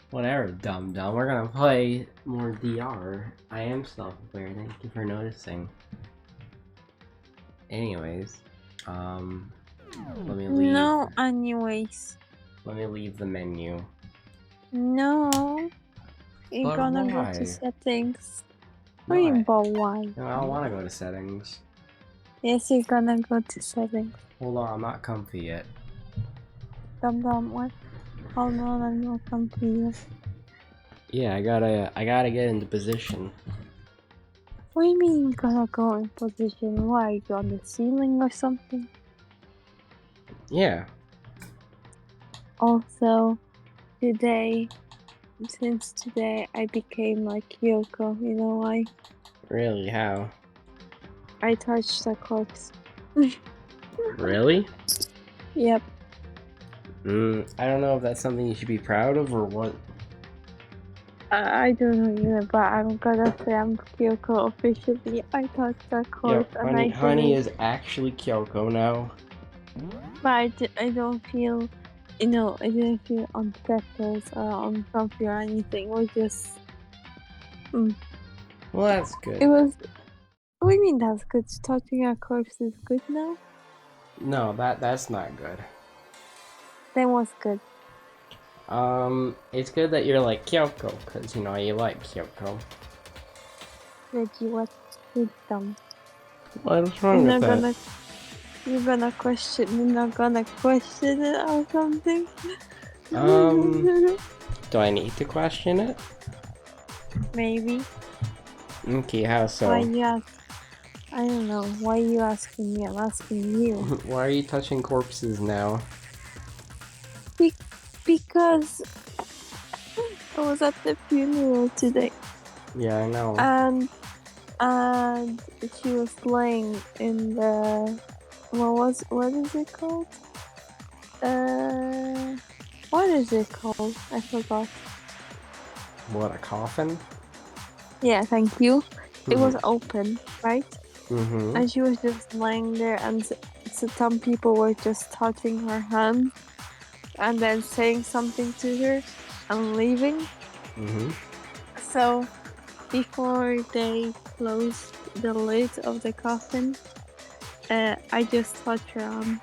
Whatever, dum dum. We're gonna play more DR. I am self-aware. Thank you for noticing. Anyways, let me leave. No, anyways. Let me leave the menu. No. You're But gonna why? go to settings. No, What do you mean, but why? No, I don't want to go to settings. Yes, you're gonna go to settings. Hold on, I'm not comfy yet. Dum what? Hold on, I'm not comfy. Yeah, I gotta get into position. What do you mean you're gonna go in position? Why? You on the ceiling or something? Yeah. Also, since today I became like Kyoko, you know why? Really? How? I touched the corpse. Really? Yep. I don't know if that's something you should be proud of or what. I don't know either, but I'm gonna say I'm Kyoko officially. I touched the corpse and Honey is actually Kyoko now. But I don't feel, I didn't feel unsettled or uncomfy or anything. It was just, Well, that's good. it was, what do you mean that's good? Touching a corpse is good now? No, that's not good. Then what's good? It's good that you're like Kyoko, cause you know you like Kyoko. Reggie, what's good dumb? What's wrong with that? You're not gonna question it or something? Do I need to question it? Maybe. Okay, how so? Why you ask? I don't know. Why are you asking me? I'm asking you. Why are you touching corpses now? Because I was at the funeral today. Yeah, I know. And she was laying in the what is it called? What is it called? I forgot. What, a coffin? Yeah, thank you. It was open, right? Mm-hmm. And she was just laying there, and so some people were just touching her hand and then saying something to her and leaving. Mm-hmm. So before they closed the lid of the coffin, I just touched her arm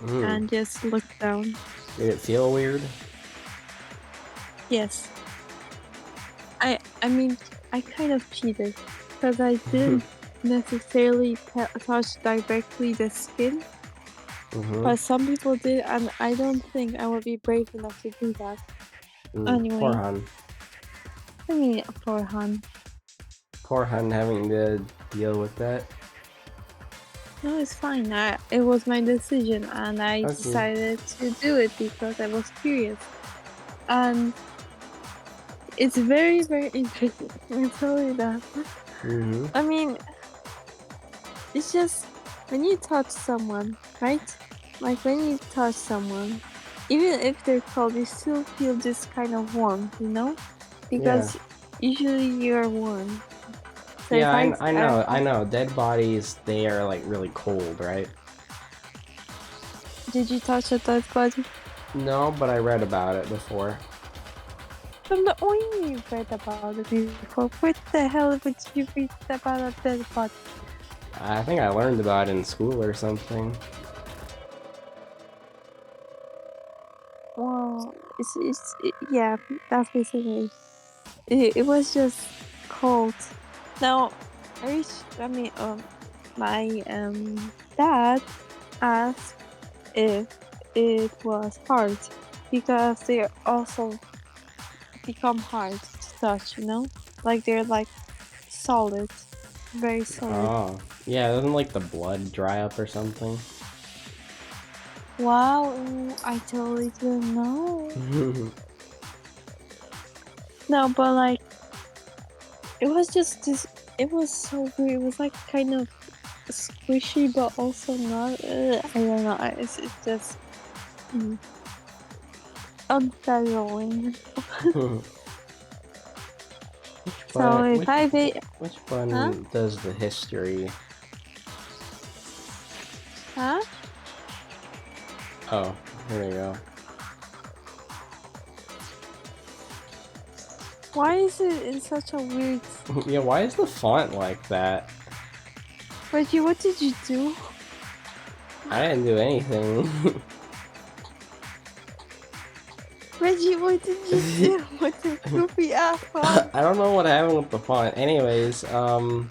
and just looked down. Did it feel weird? Yes. I mean, I kind of cheated because I didn't necessarily touch directly the skin, but some people did, and I don't think I would be brave enough to do that. Anyway, Poor Hun. I mean, poor Han. Poor Hun having to deal with that. No, it's fine. It was my decision, and I decided to do it because I was curious. And it's very, very interesting. I tell you that. I mean, it's just when you touch someone, right? Like when you touch someone, even if they're cold, you still feel this kind of warmth, you know? Because usually you're warm. So yeah, I know. Dead bodies, they are like really cold, right? Did you touch a dead body? No, but I read about it before. From the only you read about it before, what the hell would you read about a dead body? I think I learned about it in school or something. Well, yeah, that's basically it was just cold. Now, my dad asked if it was hard because they also become hard to touch, you know? Like they're like solid, very solid. Oh, yeah, doesn't like the blood dry up or something? Wow, I totally didn't know. No, but like, it was just this. It was so weird. It was like kind of squishy, but also not. I don't know. It's just unsettling. So if I be, which one huh? does the history? Huh? Oh, here we go. Why is it in such a weird... Yeah, why is the font like that? Reggie, what did you do? I didn't do anything. Reggie, what did you do with the goofy ass font? I don't know what happened with the font. Anyways, trying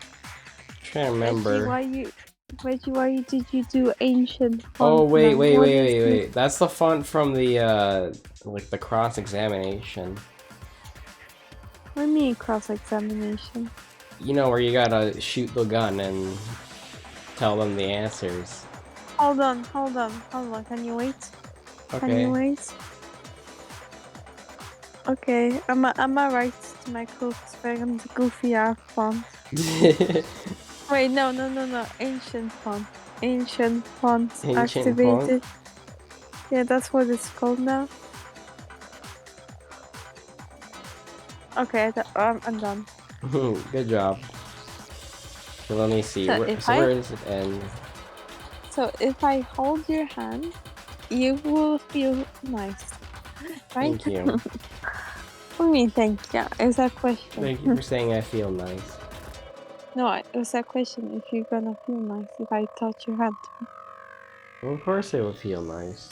to remember. Reggie, why did you do ancient font? Oh wait. That's the font from the like the cross-examination. What do you mean cross-examination? You know where you gotta shoot the gun and tell them the answers. Hold on. Can you wait? Okay. Can you wait? Okay, I'ma write to my Volkswagen goofy ass font. Wait, no. Ancient font. Ancient activated. Font? Yeah, that's what it's called now. Okay, I'm done. Good job. So let me see. So where does it end? So if I hold your hand, you will feel nice. Right? Thank you. What do you mean thank you? It's a question. Thank you for saying I feel nice. No, it was a question if you're gonna feel nice if I touch your hand. Well, of course it would feel nice.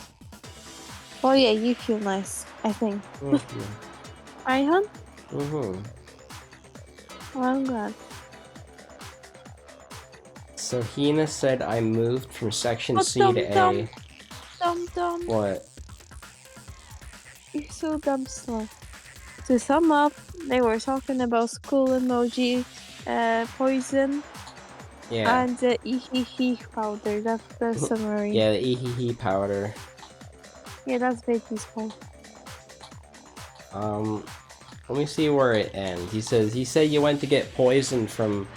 Oh yeah, you feel nice, I think. Thank you. Right, hon? Mm-hmm. Oh, I'm glad. So Hina said I moved from section C to A. Dumb. What? You're so dumb slow. To sum up, they were talking about school emoji, poison, Yeah. and the EHE powder. That's the summary. Yeah, the EHE powder. Yeah, that's Vicky's fault. Let me see where it ends. He said you went to get poisoned from,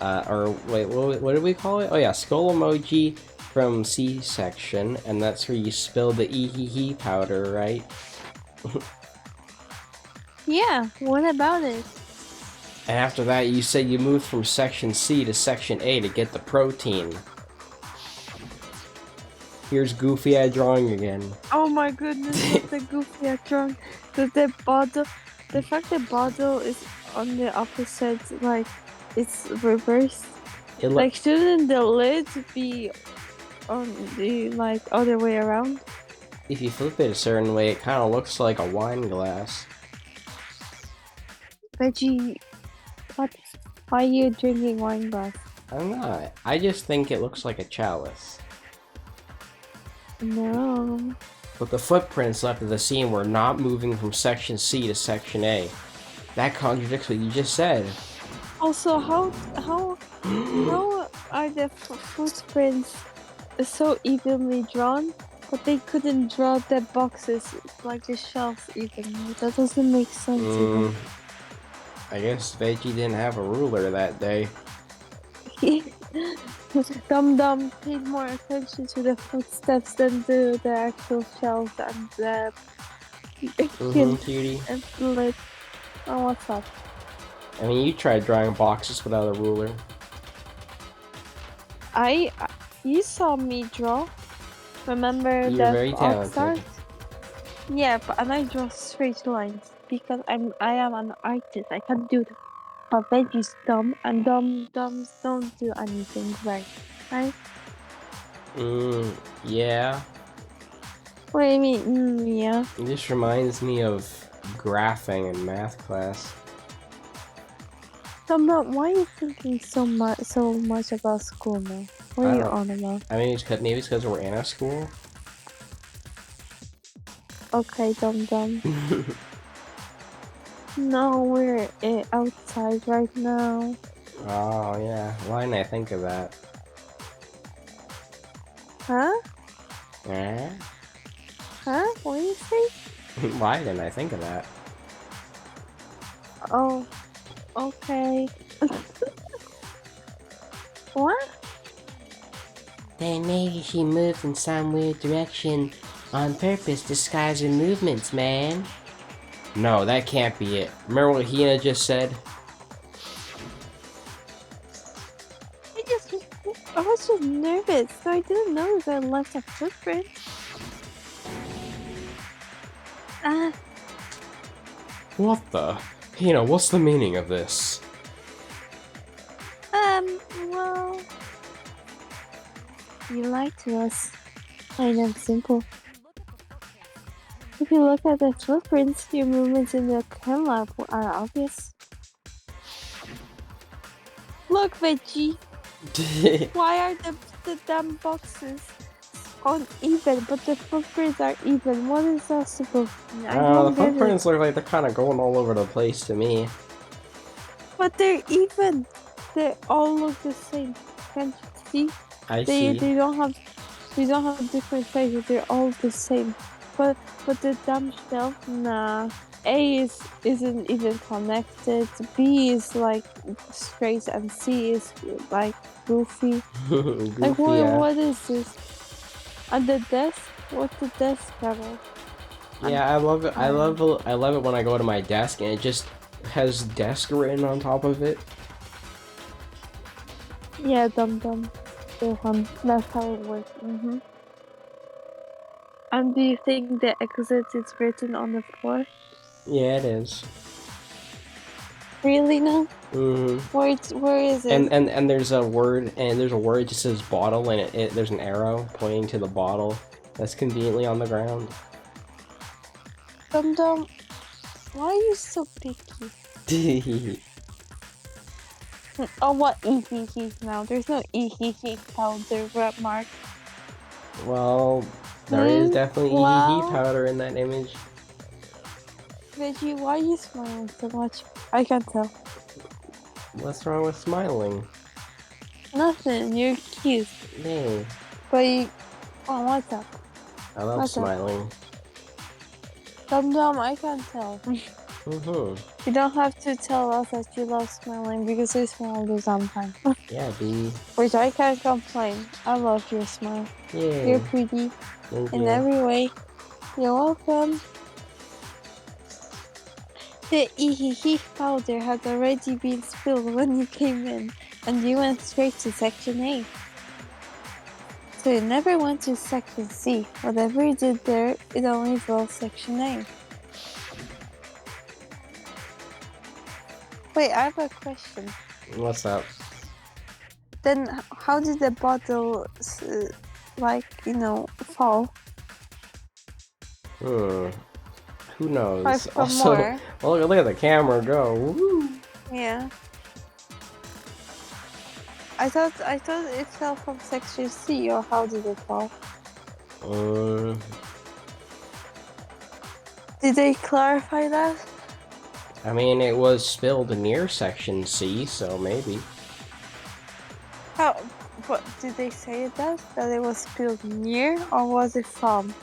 or wait, what did we call it? Oh yeah, skull emoji from C section, and that's where you spilled the EHE powder, right? Yeah, what about it? And after that, you said you moved from section C to section A to get the protein. Here's Goofy Eye drawing again. Oh my goodness, what the Goofy Eye drawing. The bottle, the fact the bottle is on the opposite, like, it's reversed. Like, shouldn't the lid be on the, like, other way around? If you flip it a certain way, it kind of looks like a wine glass. Reggie, what? Why are you drinking wine glass? I'm not. I just think it looks like a chalice. No. But the footprints left of the scene were not moving from section C to section A. That contradicts what you just said. Also, how are the footprints so evenly drawn, but they couldn't draw the boxes, like the shelves, evenly? That doesn't make sense even. I guess Veggie didn't have a ruler that day. Dum paid more attention to the footsteps than to the actual shelves and the Cutie. and the lid. Oh, what's up? I mean, you tried drawing boxes without a ruler. You saw me draw. Remember You're the very talented. Yeah, and I draw straight lines because I am an artist. I can do that. But Veggie's dumb, and dumbs don't do anything right. Yeah. What do you mean, yeah? This reminds me of graphing in math class. Dumb, why are you thinking so much about school now? What are you on about? I mean, maybe it's because we're in a school. Okay, dumb. No, we're outside right now. Oh, yeah. Why didn't I think of that? Huh? Eh? Huh? What do you say? Why didn't I think of that? Oh, okay. What? Then maybe she moved in some weird direction on purpose, disguising movements, man. No, that can't be it. Remember what Hina just said? I was just nervous, so I didn't know that I left a footprint. What the? Hina, what's the meaning of this? Well, you lied to us. Plain and simple. If you look at the footprints, your movements in the chem lab are obvious. Look, Veggie! Why are the damn boxes uneven, but the footprints are even? What is that supposed to mean? I don't The get footprints it. look like they're kind of going all over the place to me. But they're even. They all look the same. Can't you see? I see. They don't have different sizes. They're all the same. But the damn shelf, nah. A isn't even connected. B is like straight, and C is like goofy. Goofy, Like yeah. what is this? And the desk? What's the desk cover? Yeah, I love it. I love it when I go to my desk and it just has desk written on top of it. Yeah, dum. That's how it works. And do you think the exit is written on the floor? Yeah, it is. Really now? Where is it? And there's a word that says bottle and there's an arrow pointing to the bottle that's conveniently on the ground. Dum, why are you so picky? Oh, what ehehe now? There's no ehehe powder rep mark. Well, there is definitely EHE powder in that image. Veggie, why are you smiling so much? I can't tell. What's wrong with smiling? Nothing, you're cute. Yay. But you... Oh, what's up? I love smiling. Dum, I can't tell. You don't have to tell us that you love smiling because we smile the sometimes. Yeah, B. Which I can't complain. I love your smile. Yeah. You're pretty. Thank in you. Every way. You're welcome. The EHE powder had already been spilled when you came in, and you went straight to Section A. So you never went to Section C. Whatever you did there, it only involved Section A. Wait, I have a question. What's up? Then how did the bottle, fall? Who knows? Also, look at the camera go. Woo. Yeah. I thought it fell from Section C, or how did it fall? Did they clarify that? I mean, it was spilled near Section C, so maybe. How? But did they say that it was spilled near, or was it from?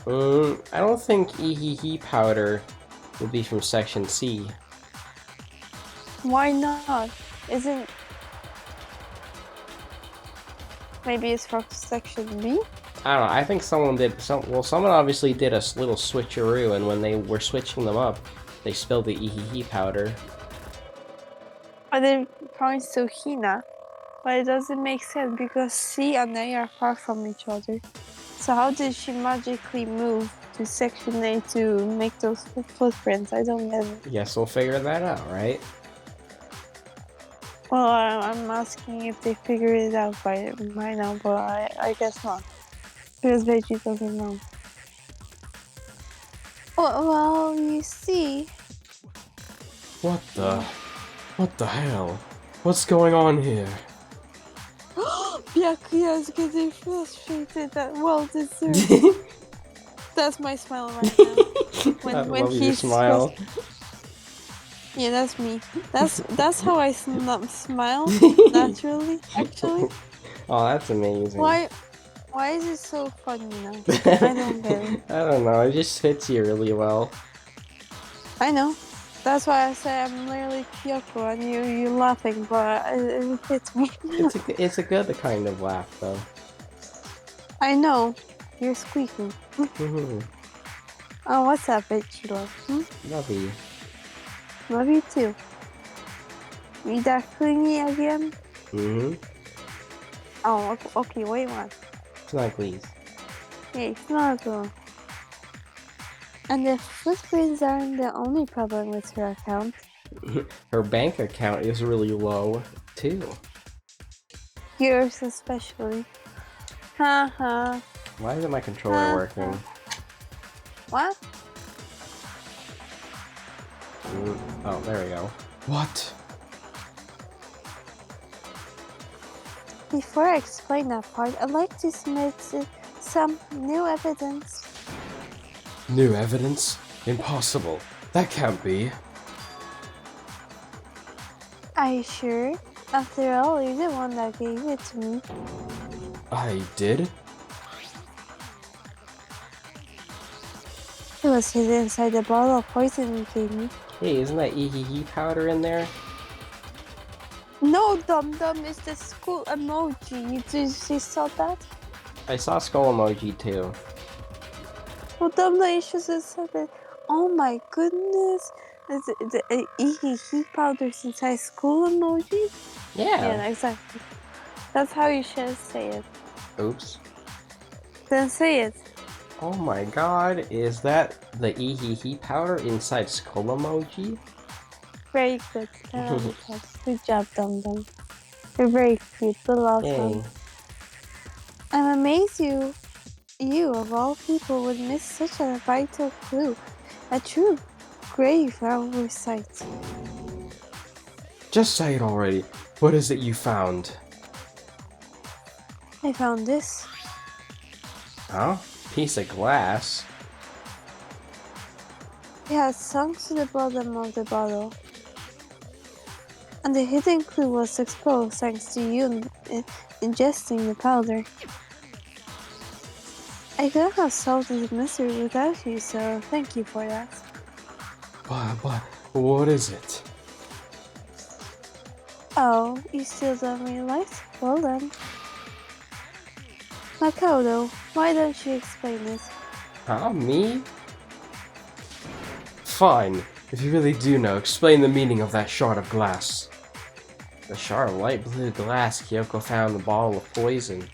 I don't think EHE powder would be from Section C. Why not? Isn't... Maybe it's from Section B? I don't know, I think someone obviously did a little switcheroo, and when they were switching them up, they spilled the EHE powder. But then points to Hina. But it doesn't make sense because C and A are far from each other. So how did she magically move to Section A to make those footprints? I don't get it. Guess we'll figure that out, right? Well, I'm asking if they figured it out by now, but I guess not. Because Veggie doesn't know. Well, you see... What the hell? What's going on here? Byakuya is getting frustrated. That well deserved. That's my smile right now. When your smile. Yeah, that's me. That's how I smile naturally. Actually. Oh, that's amazing. Why is it so funny now? I don't get it. I don't know. It just fits you really well. I know. That's why I say I'm literally Kyoko and you laughing, but it fits me. It's a good kind of laugh, though. I know. You're squeaking. Oh, what's up, bitch? Love you. Love you too. You that clingy again? Oh, okay, wait one. Snugglies. Hey, snuggle. And the footprints aren't the only problem with her account. Her bank account is really low, too. Yours especially. Haha. Why isn't my controller working? What? Oh, there we go. What? Before I explain that part, I'd like to submit some new evidence. New evidence? Impossible. That can't be. Are you sure? After all, you're the one that gave it to me. I did? It was hidden inside the bottle of poison you gave me. Hey, isn't that ee powder in there? No, dum-dum, it's the school emoji. You saw that? I saw skull emoji too. Well, dum-dum, you should have said that. Oh my goodness. Is it the ee powders inside school emoji? Yeah, exactly. That's how you should say it. Oops. Then say it. Oh my god, is that the ee powder inside skull emoji? Very good. Good job, Dum Dum. You're very cute, but awesome. I'm amazed you of all people would miss such a vital clue. A true grave oversight. Just say it already. What is it you found? I found this. Huh? Piece of glass? It has sunk to the bottom of the bottle. And the hidden clue was exposed thanks to you ingesting the powder. I couldn't have solved this mystery without you, so thank you for that. But what is it? Oh, you still don't realize? Well then. Makoto, why don't you explain it? Huh? Me? Fine. If you really do know, explain the meaning of that shard of glass. The shard of light blue glass Kyoko found in the bottle of poison.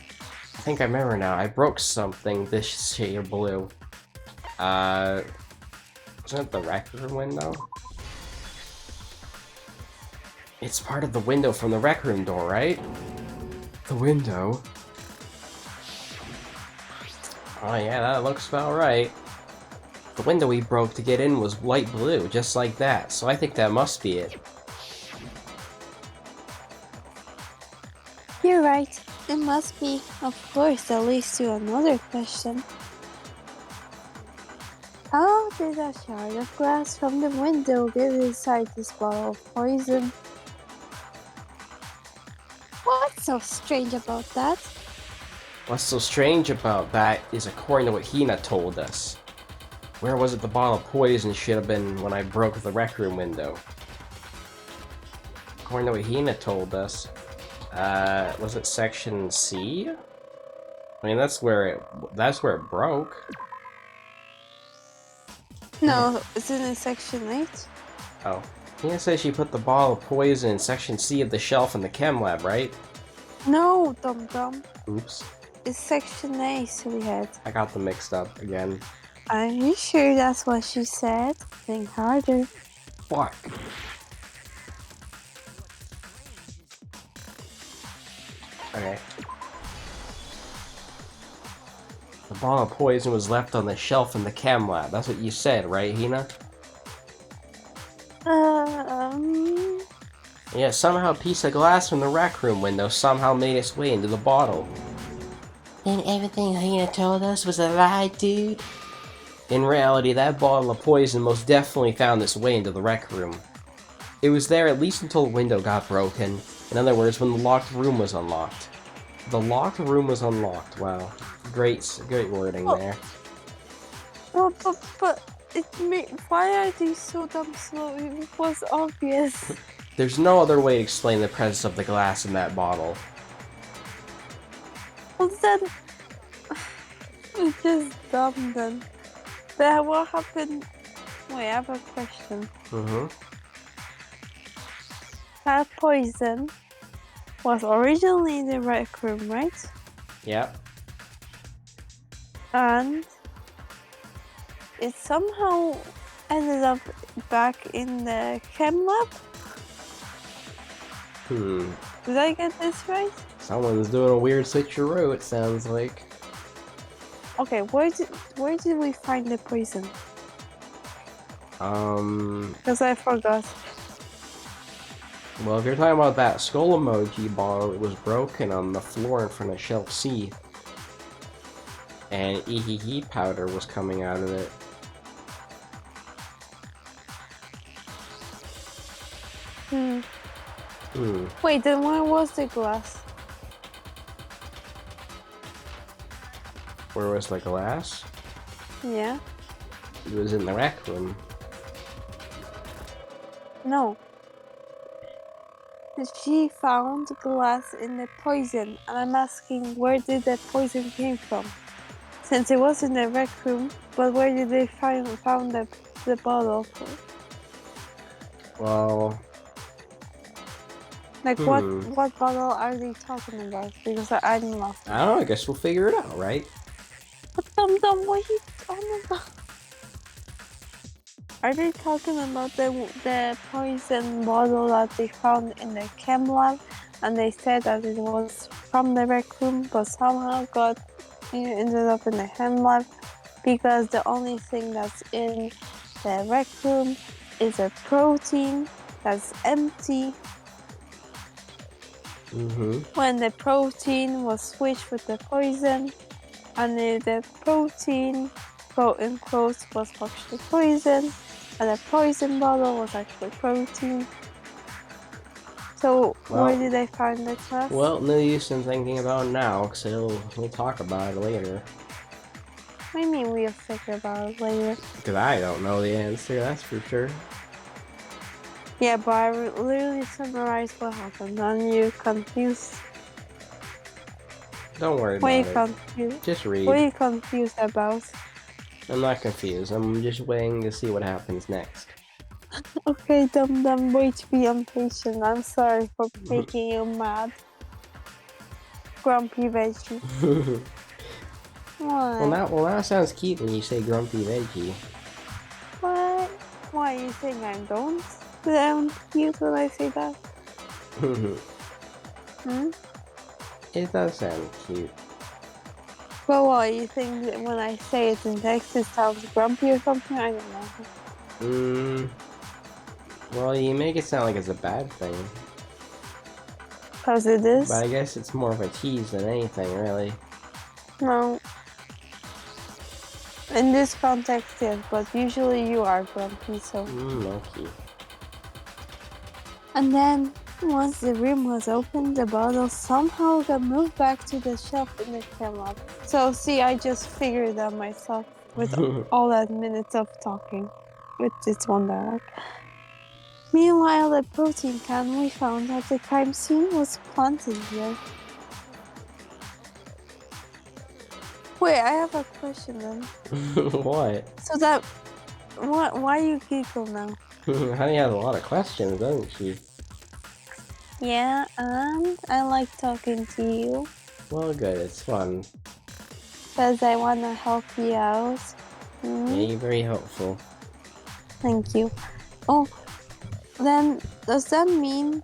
I think I remember now. I broke something this shade of blue. Wasn't it the record window? It's part of the window from the rec room door, right? The window? Oh yeah, that looks about right. The window we broke to get in was light blue, just like that, so I think that must be it. You're right. It must be. Of course, that leads to another question. How did a shard of glass from the window get inside this bottle of poison? What's so strange about that? What's so strange about that is according to what Hina told us. Where was it the bottle of poison should have been when I broke the rec room window? According to what Hina told us, was it section C? I mean, that's where it broke. No, it's in section 8. Oh. Hina says she put the bottle of poison in section C of the shelf in the chem lab, right? No, dum-dum. Oops. It's section A, silly head. I got them mixed up again. Are you sure that's what she said? Think harder. Fuck. Okay. The bottle of poison was left on the shelf in the chem lab. That's what you said, right, Hina? Yeah, somehow a piece of glass from the rec room window somehow made its way into the bottle. Then everything Hina told us was a lie, dude? In reality, that bottle of poison most definitely found its way into the rec room. It was there at least until the window got broken. In other words, when the locked room was unlocked. The locked room was unlocked. Wow. Great wording there. But why are they so damn slow? It was obvious. There's no other way to explain the presence of the glass in that bottle. Well then, it's just dumb then. But what happened? Wait, I have a question. That poison was originally in the rec room, right? Yep. And it somehow ended up back in the chem lab. Did I get this right? Someone's doing a weird switcheroo, it sounds like. Okay, where did we find the poison? Because I forgot. Well, if you're talking about that skull emoji bottle, it was broken on the floor in front of shelf C. And EHE powder was coming out of it. Wait, then where was the glass? Where was the glass? Yeah. It was in the rec room. No. She found glass in the poison, and I'm asking where did the poison came from? Since it was in the rec room, but where did they found the bottle? Well... Like what bottle are they talking about? Because I'm lost. I don't know, I guess we'll figure it out, right? But what are you talking about? Are they talking about the poison bottle that they found in the chem lab, and they said that it was from the rec room, but somehow ended up in the chem lab because the only thing that's in the rec room is a protein that's empty. When the protein was switched with the poison, and the protein, quote unquote, was actually poison, and the poison bottle was actually protein. So where did they find the test? Well, no use in thinking about it now, because we'll talk about it later. I mean, we'll figure about it later. Because I don't know the answer, that's for sure. Yeah, but I literally summarized what happened, and you're confused. Don't worry what about it. Confused? Just read. What are you confused about? I'm not confused. I'm just waiting to see what happens next. Okay, dum wait to be impatient. I'm sorry for making you mad. Grumpy veggie. Well, that sounds cute when you say grumpy veggie. What? Why you think I don't sound cute when I say that? It does sound cute. But what, you think that when I say it in text it sounds grumpy or something? I don't know. Well, you make it sound like it's a bad thing. Because it is? But I guess it's more of a tease than anything, really. No. In this context, yes, but usually you are grumpy, so... Okay. And then, once the room was opened, the bottle somehow got moved back to the shelf in the chem lab. So, see, I just figured that myself with all that minutes of talking with this one dialogue. Meanwhile, the protein can we found at the crime scene was planted here. Wait, I have a question then. What? So that... Why you giggle now? Honey has a lot of questions, doesn't she? Yeah, and I like talking to you. Well, good, it's fun. Because I want to help you out. Yeah, you're very helpful. Thank you. Oh, then does that mean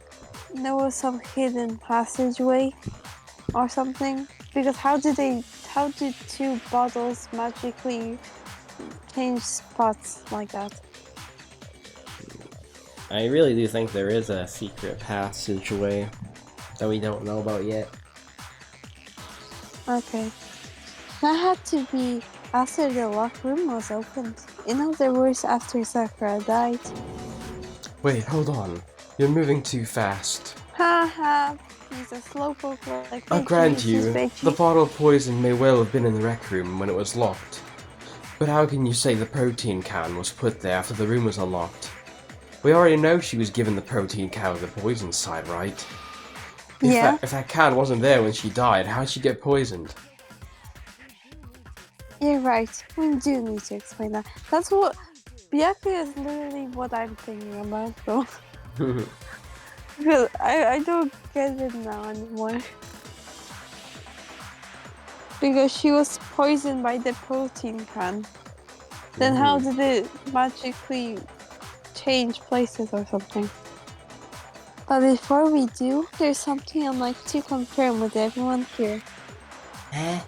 there was some hidden passageway or something? Because how did two bottles magically change spots like that? I really do think there is a secret passageway that we don't know about yet. Okay. That had to be after the lock room was opened. In other words, after Sakura died. Wait, hold on. You're moving too fast. Haha, he's a slowpoke like I'll grant you, the bottle of poison may well have been in the rec room when it was locked. But how can you say the protein can was put there after the room was unlocked? We already know she was given the protein can with the poison side, right? If that can wasn't there when she died, how'd she get poisoned? You're right, we do need to explain that. That's what... Byaku is literally what I'm thinking about, though. Because I don't get it now anymore. Because she was poisoned by the protein can. Then how did it magically change places or something? But before we do, there's something I'd like to confirm with everyone here. Huh?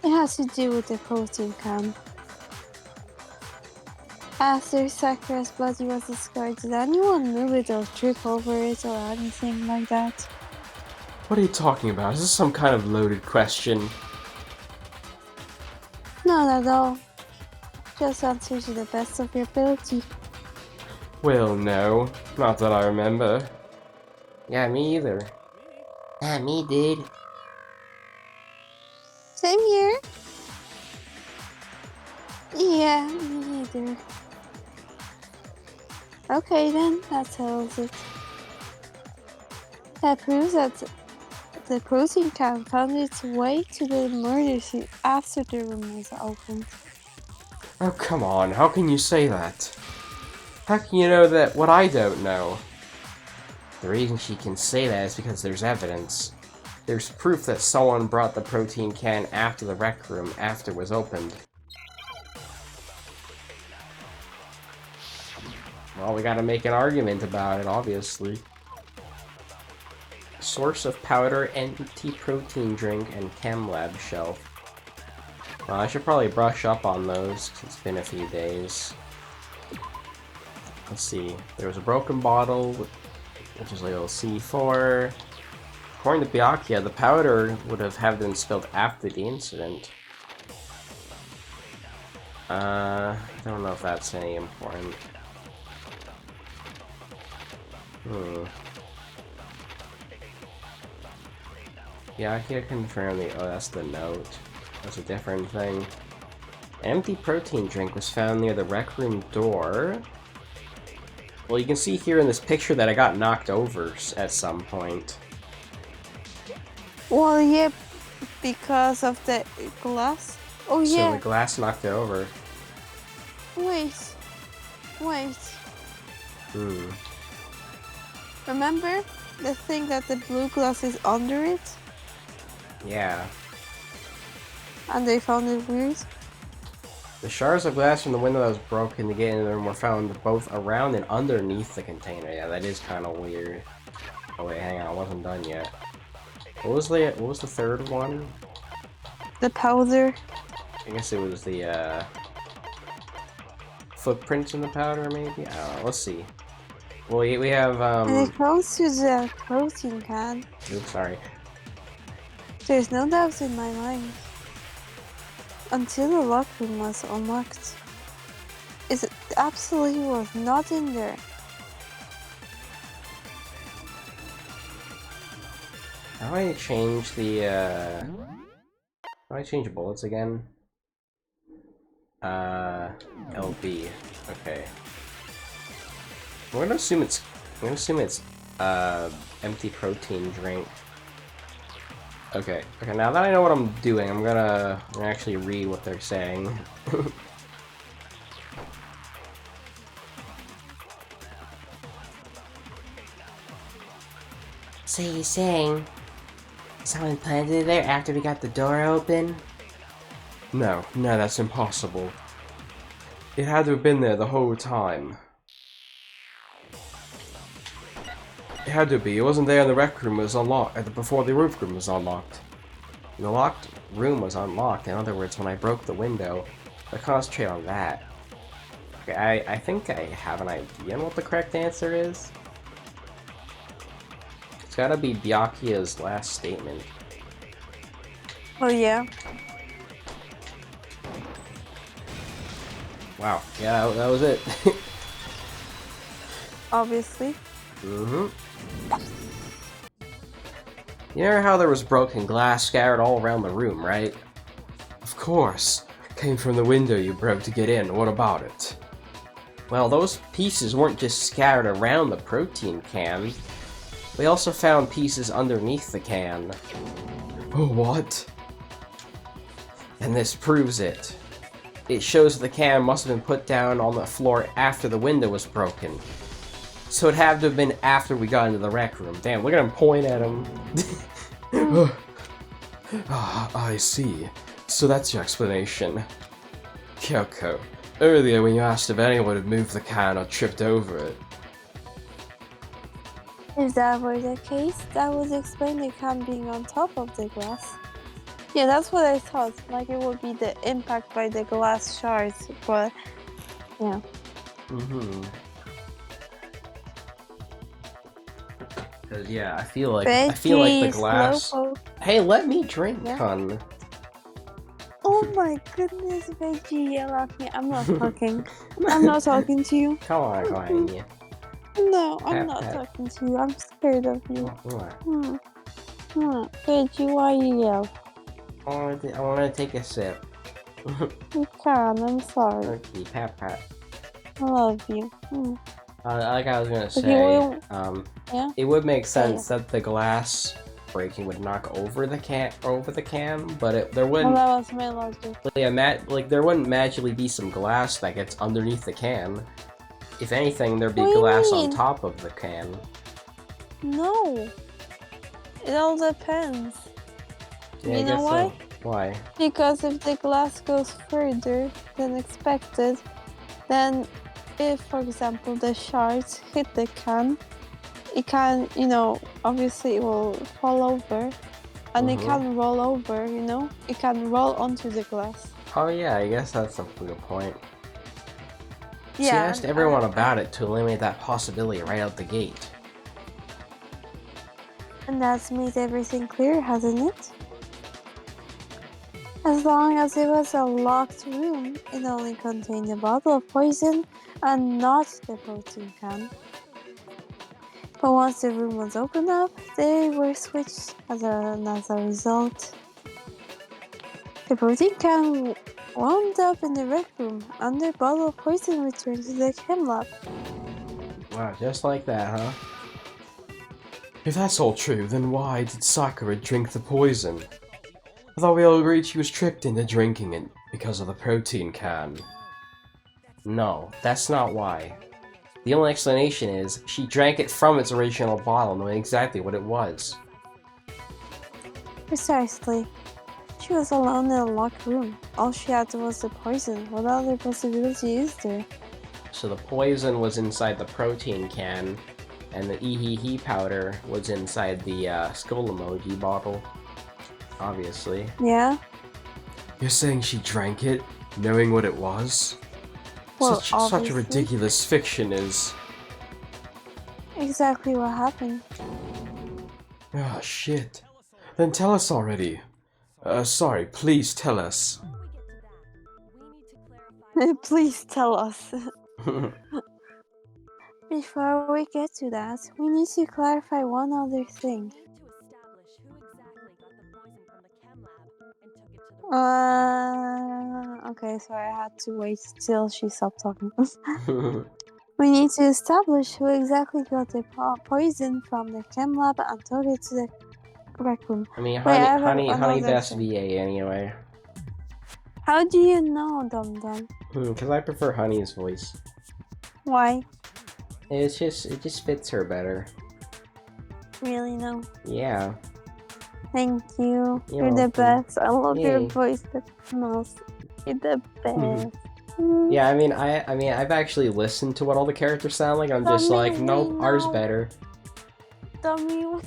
It has to do with the protein can. After Sakura's body was discovered, did anyone move it or trip over it or anything like that? What are you talking about? Is this some kind of loaded question? Not at all. Just answer to the best of your ability. Well, no. Not that I remember. Yeah, me either. Me, dude. Same here. Yeah, me either. Okay then, that settles it. That proves that the protein can found its way to the murder scene after the room was opened. Oh, come on. How can you say that? How can you know that what I don't know? The reason she can say that is because there's evidence. There's proof that someone brought the protein can after the rec room after it was opened. Well, we gotta make an argument about it, obviously. Source of powder, empty protein drink, and chem lab shelf. Well, I should probably brush up on those, 'cause it's been a few days. Let's see. There was a broken bottle, which is labeled C4. According to Byakuya, the powder would have been spilled after the incident. I don't know if that's any important. Yeah, I can confirm the. Oh, that's the note. That's a different thing. Empty protein drink was found near the rec room door. Well, you can see here in this picture that I got knocked over at some point. Well, yeah, because of the glass. Oh yeah. So the glass knocked it over. Wait. Remember the thing that the blue glass is under it? Yeah. And they found it weird? The shards of glass from the window that was broken to get into the room were found both around and underneath the container. Yeah, that is kind of weird. Oh wait, hang on, I wasn't done yet. What was the third one? The powder. I guess it was the footprints in the powder, maybe? I don't know, let's see. Well, we have And it goes to the protein can. Oops, sorry. There's no doubt in my mind. Until the locker room was unlocked. It absolutely was not in there. How do I change the how do I change bullets again? LB. Okay. I'm gonna assume it's empty protein drink. Okay, now that I know what I'm doing, I'm gonna actually read what they're saying. So you're saying someone planted it there after we got the door open? No, that's impossible. It had to have been there the whole time. It had to be. It wasn't there in the rec room. It was unlocked before the roof room was unlocked. The locked room was unlocked. In other words, when I broke the window, I concentrate on that. Okay, I think I have an idea on what the correct answer is. It's gotta be Byakuya's last statement. Oh yeah. Wow. Yeah, that was it. Obviously. You know how there was broken glass scattered all around the room, right? Of course. Came from the window you broke to get in. What about it? Well, those pieces weren't just scattered around the protein can. We also found pieces underneath the can. Oh, what? And this proves it. It shows the can must have been put down on the floor after the window was broken. So it had to have been after we got into the rec room. Damn, look at him point at him. Ah, I see. So that's your explanation. Kyoko, earlier when you asked if anyone had moved the can or tripped over it. If that were the case, that would explain the can being on top of the glass. Yeah, that's what I thought. Like it would be the impact by the glass shards, but yeah. Cause yeah, I feel like the glass. Slowpoke. Hey, let me drink, Yeah. hun. Oh my goodness, Veggie, yell at me. I'm not talking. I'm not talking to you. Come on, go ahead, yeah. No, I'm not talking to you. I'm scared of you. Veggie, why you yell? I want to take a sip. You can, I'm sorry. Okay, pat. I love you. Like I was gonna say, yeah? it would make sense that the glass breaking would knock over the can, but there wouldn't. Well, that was my logic. Like there wouldn't magically be some glass that gets underneath the can. If anything, there'd be glass on top of the can. No, it all depends. Yeah, you know why? So. Why? Because if the glass goes further than expected, then if, for example, the shards hit the can, it can, obviously it will fall over, and it can roll over, it can roll onto the glass. Oh yeah, I guess that's a good point. Yeah, so you asked everyone about it to eliminate that possibility right out the gate. And that's made everything clear, hasn't it? As long as it was a locked room, it only contained a bottle of poison and not the protein can. But once the room was opened up, they were switched as a result. The protein can wound up in the rec room, and the bottle of poison returned to the chem lab. Wow, just like that, huh? If that's all true, then why did Sakura drink the poison? I thought we all agreed she was tricked into drinking it because of the protein can. No, that's not why. The only explanation is, she drank it from its original bottle knowing exactly what it was. Precisely. She was alone in a locked room. All she had was the poison. What other possibility is there? So the poison was inside the protein can, and the ee-hee-hee powder was inside the skull emoji bottle. Obviously. Yeah? You're saying she drank it, knowing what it was? Well, such a ridiculous fiction is... Exactly what happened. Oh, shit. Then tell us already. Sorry, please tell us. Please tell us. Before we get to that, we need to clarify one other thing. Okay, sorry, I had to wait till she stopped talking. We need to establish who exactly got the poison from the chem lab and took it to the rec room. I mean, honey best VA anyway. How do you know, Dum Dum? Because I prefer Honey's voice. Why? It just fits her better. Really, no? Yeah. Thank you. You're the welcome. best. I love your voice the most. You're the best. Yeah, I mean, I've actually listened to what all the characters sound like. I'm just like, nope, ours better. Dummy,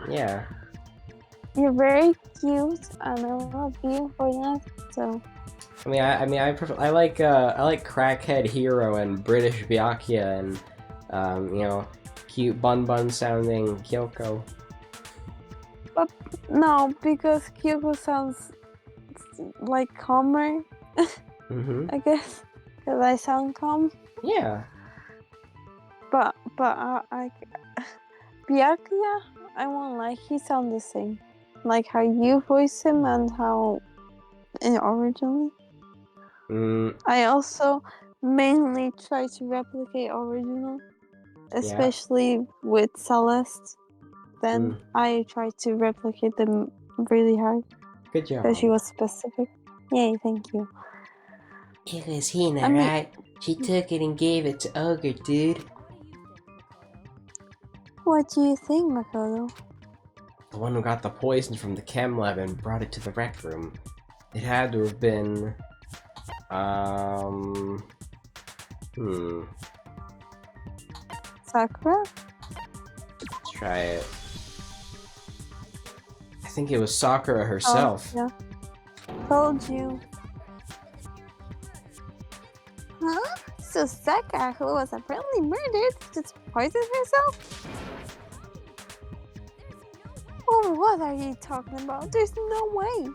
yeah. You're very cute, and I love you for that. So. I like crackhead hero and British Byakuya and cute bun sounding Kyoko. But no, because Kyoko sounds like calmer. I guess because I sound calm. Yeah. But I Byakuya, I won't lie, he sounds the same. Like how you voice him and how originally. I also mainly try to replicate original, especially with Celeste. Then I try to replicate them really hard. Good job. Because she was specific. Yay, thank you. It was Hina, right? She took it and gave it to Ogre, dude. What do you think, Makoto? The one who got the poison from the chem lab and brought it to the rec room. It had to have been... Sakura? Let's try it. I think it was Sakura herself. Oh, yeah. Told you. Huh? So Sakura, who was apparently murdered, just poisoned herself? Oh, what are you talking about? There's no way.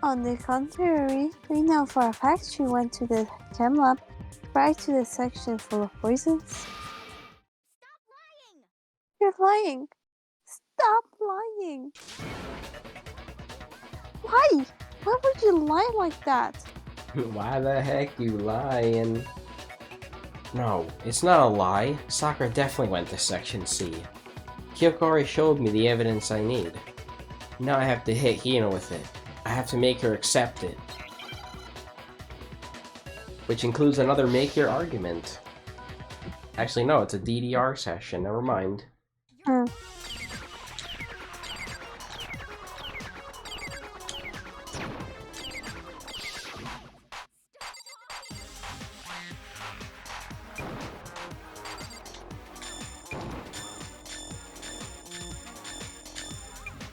On the contrary, we know for a fact she went to the chem lab, right to the section full of poisons. Stop lying! You're lying. Stop lying. Why? Why would you lie like that? Why the heck you lying? No, it's not a lie. Sakura definitely went to Section C. Kyoko already showed me the evidence I need. Now I have to hit Hina with it. I have to make her accept it. Which includes another make your argument. Actually, no, it's a DDR session, never mind.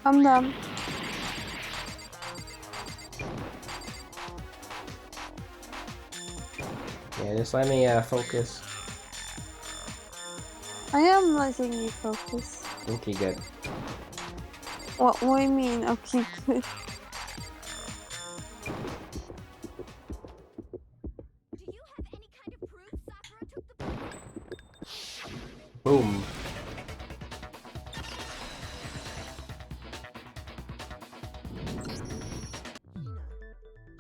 I'm done. Yeah, just let me focus. I am letting you focus. Okay, good. What do you mean? Okay, good. Do you have any kind of proof Sakura took the Boom.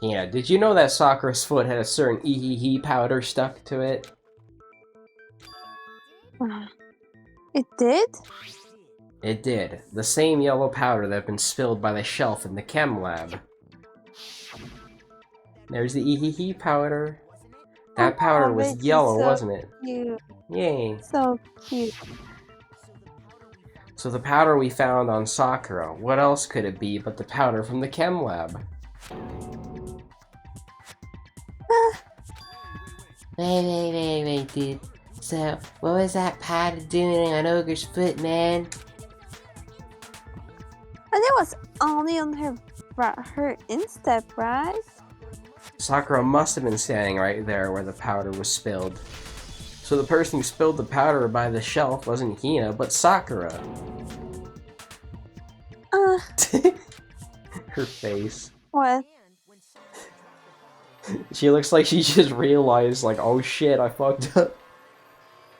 Yeah, did you know that Sakura's foot had a certain EHE powder stuck to it? It did? It did. The same yellow powder that had been spilled by the shelf in the chem lab. There's the EHE powder. That powder was Vicky, yellow, so wasn't it? Cute. Yay. So cute. So the powder we found on Sakura, what else could it be but the powder from the chem lab? Wait, dude. So, what was that powder doing on Ogre's foot, man? And it was only on her instep, right? Sakura must have been standing right there where the powder was spilled. So the person who spilled the powder by the shelf wasn't Hina, but Sakura. Her face. What? She looks like she just realized, like, oh shit, I fucked up.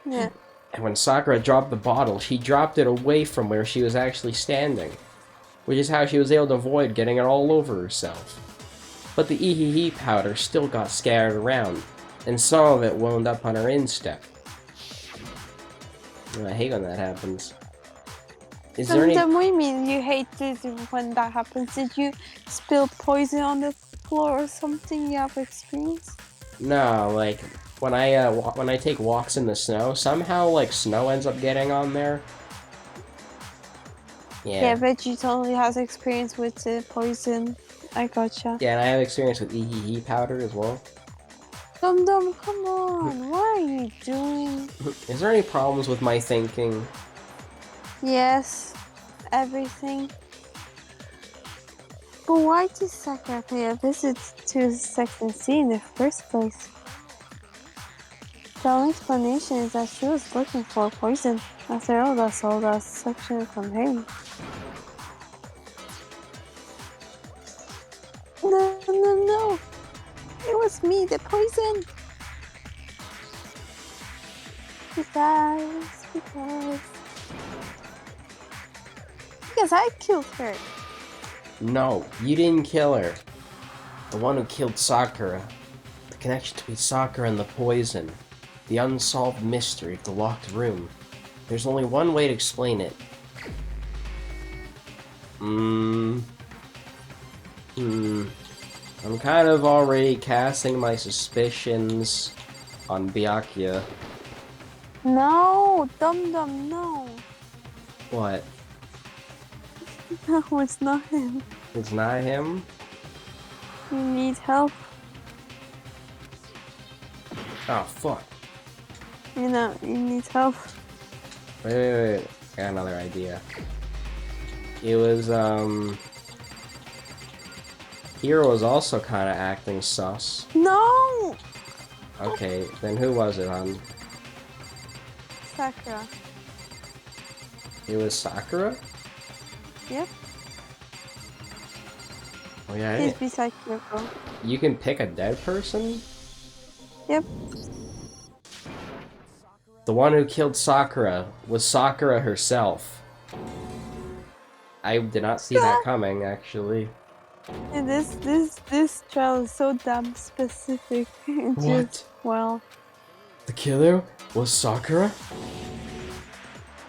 Yeah. And when Sakura dropped the bottle, she dropped it away from where she was actually standing. Which is how she was able to avoid getting it all over herself. But the EHE powder still got scattered around, and some of it wound up on her instep. I hate when that happens. Is there any... What do you mean you hate it when that happens? Did you spill poison on the floor or something you have experience? No, like, when I take walks in the snow, somehow, like, snow ends up getting on there. Yeah, but you totally has experience with the poison. I gotcha. Yeah, and I have experience with EHE powder as well. Dum Dum, come on, what are you doing? Is there any problems with my thinking? Yes, everything. But why did Sakura pay a visit to Section C in the first place? The only explanation is that she was looking for poison. After all, that's all that section contained. No! It was me, the poison! Because I killed her. No, you didn't kill her. The one who killed Sakura. The connection between Sakura and the poison. The unsolved mystery of the locked room. There's only one way to explain it. I'm kind of already casting my suspicions on Byakuya. No, Dum Dum, no. What? No, it's not him. It's not him? You need help. Oh, fuck. You know, you need help. Wait. I got another idea. It was, Hero was also kind of acting sus. No! Okay, then who was it, hon? Sakura. It was Sakura? Yep. Oh yeah, He's beside Kyoko. you can pick a dead person? Yep. The one who killed Sakura was Sakura herself. I did not see that coming, actually. And this trial is so damn specific. It's What? just, well. The killer was Sakura?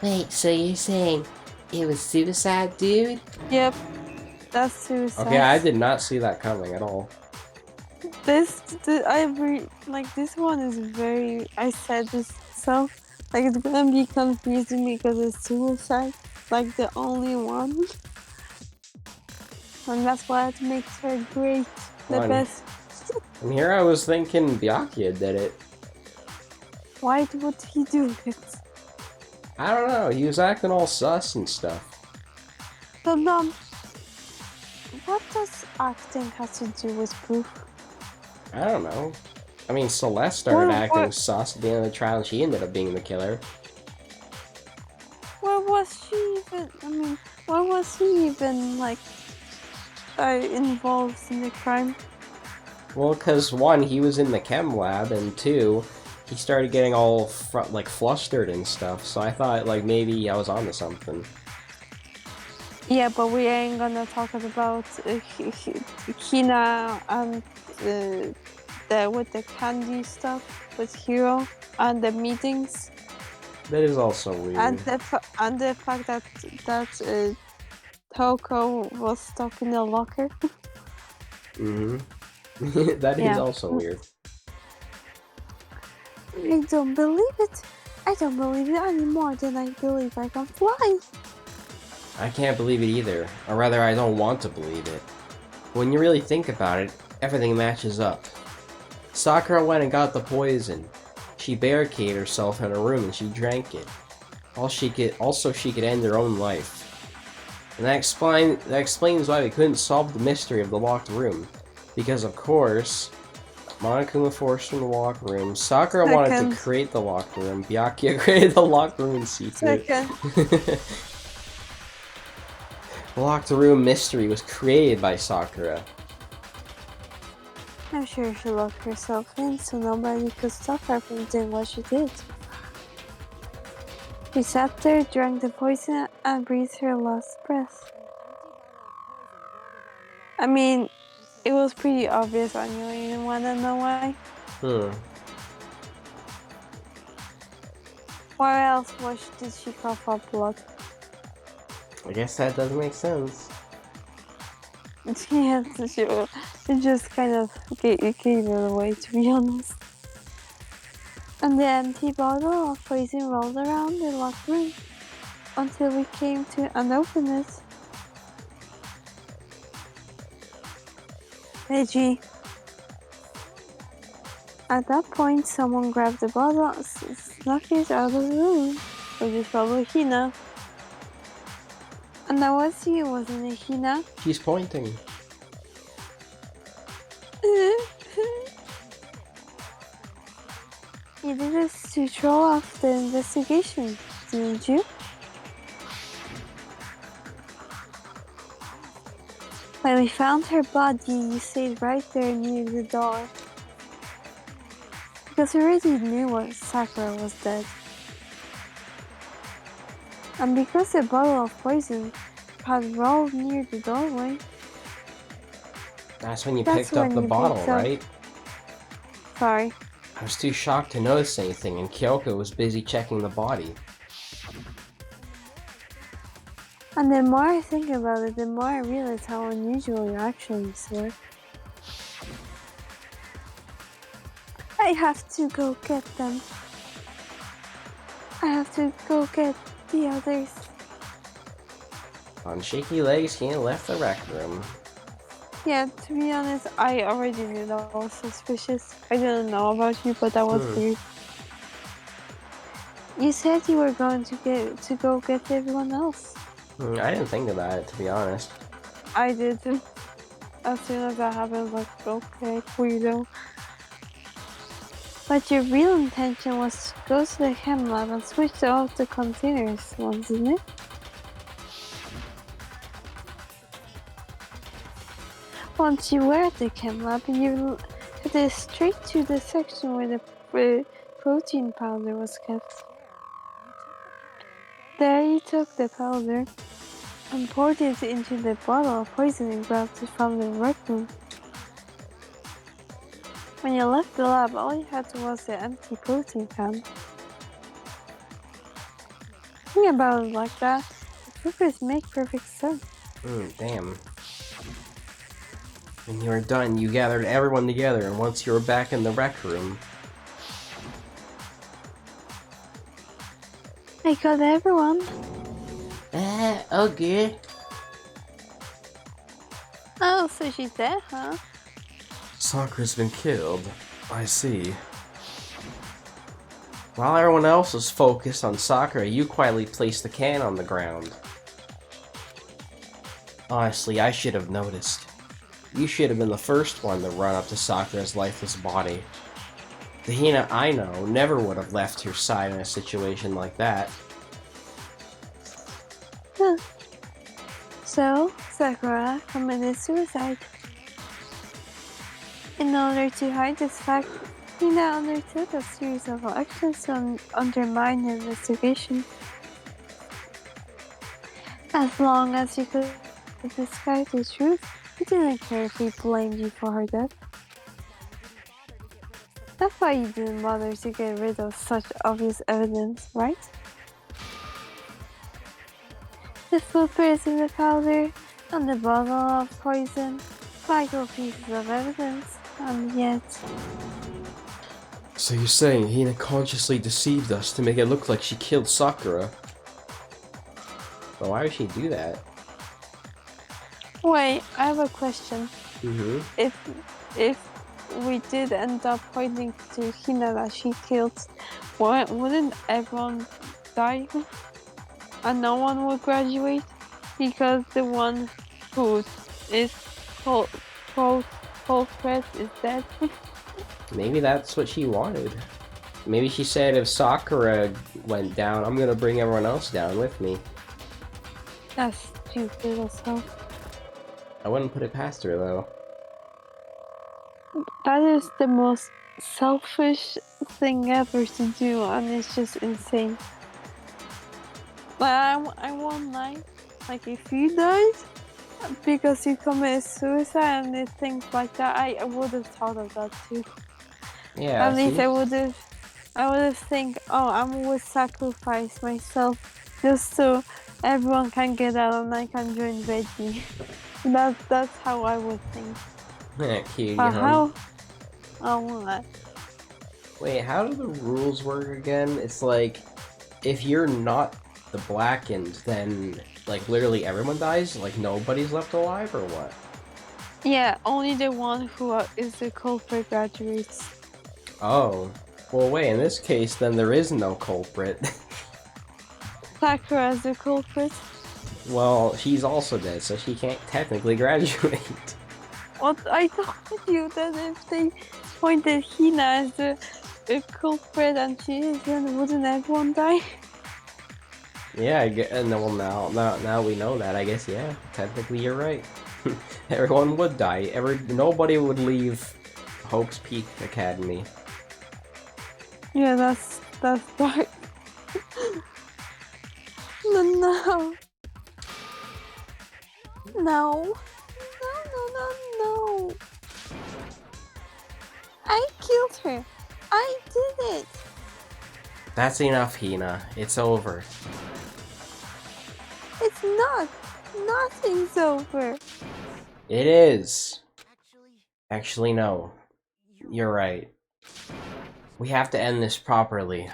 Wait, so you're saying it was suicide, dude? Yep. That's suicide. Okay, I did not see that coming at all. This one is very. I said this myself. Like it's gonna be confusing because it's suicide. Like the only one. And that's what makes her great. The Fun. best. And here I was thinking Byakuya did it. Why would he do it? I don't know, he was acting all sus and stuff. So, what does acting have to do with proof? I don't know. I mean, Celeste started What- acting what- sus at the end of the trial and she ended up being the killer. Where was she even? I mean, why was he even like involved in the crime? Well, because one, he was in the chem lab, and two, he started getting all like flustered and stuff, so I thought like maybe I was onto something. Yeah, but we ain't gonna talk about Hina and with the candy stuff with Hiro and the meetings That is also weird. and the fact that Toko was stuck in the locker. Mm-hmm. That is Yeah. also weird. I don't believe it. I don't believe it any more than I believe I can fly. I can't believe it either, or rather I don't want to believe it. When you really think about it, everything matches up. Sakura went and got the poison. She barricaded herself in a room and she drank it. Also she could end her own life. And that explains why we couldn't solve the mystery of the locked room. Because of course, Monokuma forced her in the locked room. Sakura wanted to Second. create the locked room. Byakuya created the locked room in secret. Second. The locked room mystery was created by Sakura. I'm sure she locked herself in so nobody could stop her from doing what she did. She sat there, drank the poison, and breathed her last breath. I mean, it was pretty obvious anyway, you wanna know why? Where else did she cough up blood? I guess that does make sense. Yeah, sure. It just kind of gave it away, to be honest. And the empty bottle of poison rolled around the locked room until we came to and opened it. Reggie. At that point, someone grabbed the bottle and snuck it out of the room, which is probably Hina. And I was see it wasn't a Hina. She's pointing. You did this to throw off the investigation, didn't you? When we found her body, you stayed right there near the door. Because we already knew Sakura was dead. And because the bottle of poison had rolled near the doorway. That's when you That's picked up when the you bottle, picked up- right? Sorry. I was too shocked to notice anything, and Kyoko was busy checking the body. And the more I think about it, the more I realize how unusual your actions were. I have to go get them. I have to go get the others. On shaky legs, Hina left the rec room. Yeah, to be honest, I already knew that was suspicious. I didn't know about you, but that was weird. You said you were going to go get everyone else. I didn't think about it, to be honest. I did. As soon as that happened, I was like, okay, weirdo. But your real intention was to go to the chem lab and switch off the containers, wasn't it? Once you were at the chem lab, you headed straight to the section where the protein powder was kept. There you took the powder and poured it into the bottle of poison you grabbed from the rec room. When you left the lab, all you had was the empty protein can. Think about it like that, the figures make perfect sense. Damn. When you were done, you gathered everyone together, and once you were back in the rec room... I got everyone. Oh good. Oh, so she's dead, huh? Sakura's been killed. I see. While everyone else was focused on Sakura, you quietly placed the can on the ground. Honestly, I should have noticed. You should have been the first one to run up to Sakura's lifeless body. The Hina I know never would have left her side in a situation like that. Huh. So, Sakura committed suicide. In order to hide this fact, Hina undertook a series of actions to undermine the investigation. As long as you could disguise the truth, he didn't care if he blamed you for her death. That's why you didn't bother to get rid of such obvious evidence, right? The footprints in the powder and the bottle of poison, vital pieces of evidence, and yet... So you're saying Hina consciously deceived us to make it look like she killed Sakura? But why would she do that? Wait, I have a question. If we did end up pointing to Hina that she killed, wouldn't everyone die? And no one would graduate? Because the one who is culprit is dead? Maybe that's what she wanted. Maybe she said if Sakura went down, I'm gonna bring everyone else down with me. That's stupid as hell. I wouldn't put it past her though. That is the most selfish thing ever to do, and it's just insane. But I won't lie. Like, if you died because you committed suicide and things like that, I would have thought of that too. Yeah. At least I would have think, oh, I would sacrifice myself just so everyone can get out and I can join Veggie. That's how I would think. Yeah, cute, But how? Oh what? Wait, how do the rules work again? It's like, if you're not the blackened, then like literally everyone dies? Like nobody's left alive or what? Yeah, only the one who is the culprit graduates. Oh. Well wait, in this case then there is no culprit. Sakura is the culprit. Well, she's also dead, so she can't technically graduate. What? I told you that if they pointed Hina as the culprit and she is, then wouldn't everyone die? Yeah, well now we know that, I guess, yeah. Technically you're right. Everyone would die. Nobody would leave Hope's Peak Academy. Yeah, that's dark. No. No. I killed her. I did it. That's enough, Hina. It's over. It's not. Nothing's over. It is. Actually, no. You're right. We have to end this properly.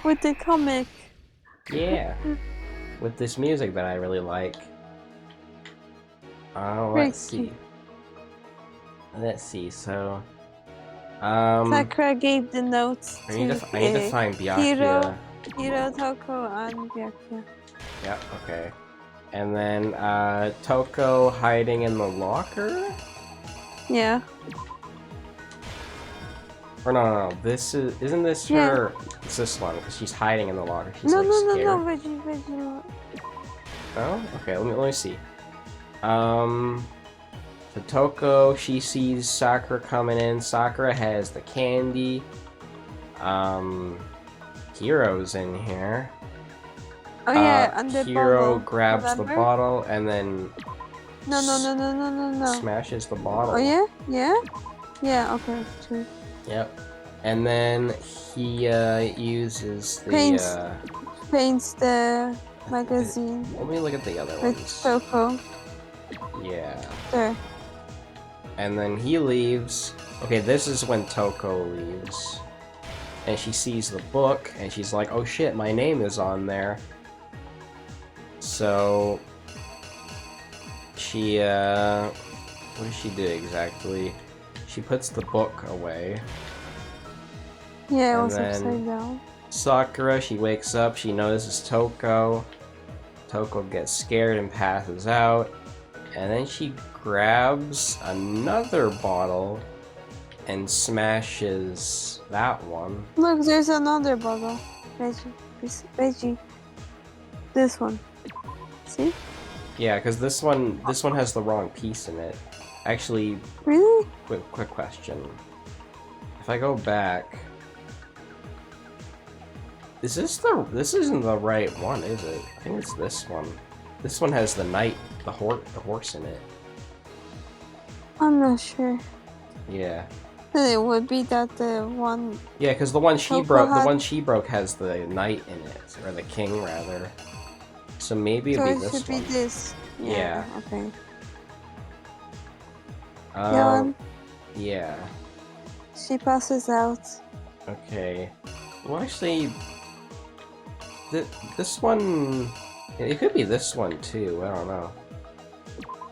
With the comic. Yeah. with this music that I really like. Very Let's see. Let's see. So, Sakura gave the notes I need to find Hiro, Byakuya. Toko, and Byakuya. Yeah. Okay. And then Toko hiding in the locker. Yeah. Or no. Isn't this her? It's this one because she's hiding in the locker. She's No, like no, scared. no, Veggie. Oh, okay. Let me see. So Toko, she sees Sakura coming in. Sakura has the candy. Hiro's in here. Oh yeah, and the Hiro bottle. grabs Remember? the bottle and then No. smashes the bottle. Oh yeah? Yeah, okay, true. Yep. And then he uses the Paints the magazine let me look at the other with ones. Toko. Yeah. There. And then he leaves. Okay, this is when Toko leaves. And she sees the book and she's like, "Oh shit, my name is on there." So she what does she do exactly? She puts the book away. Yeah, it And was then- upside down. Sakura, she wakes up, she notices Toko. Toko gets scared and passes out. And then she grabs another bottle and smashes that one. Look, there's another bottle. Veggie. This one. See? Yeah, because this one has the wrong piece in it. Actually, Really? quick question. If I go back, this isn't the right one, is it? I think it's this one. This one has the horse in it. I'm not sure. Yeah. Then it would be that the one. Yeah, because the one she Toko broke, had- the one she broke has the knight in it, or the king rather. So maybe So it'd it be should this be one. this. Yeah. Okay. Um, yeah. She passes out. Okay. Well, actually, this one, it could be this one too. I don't know.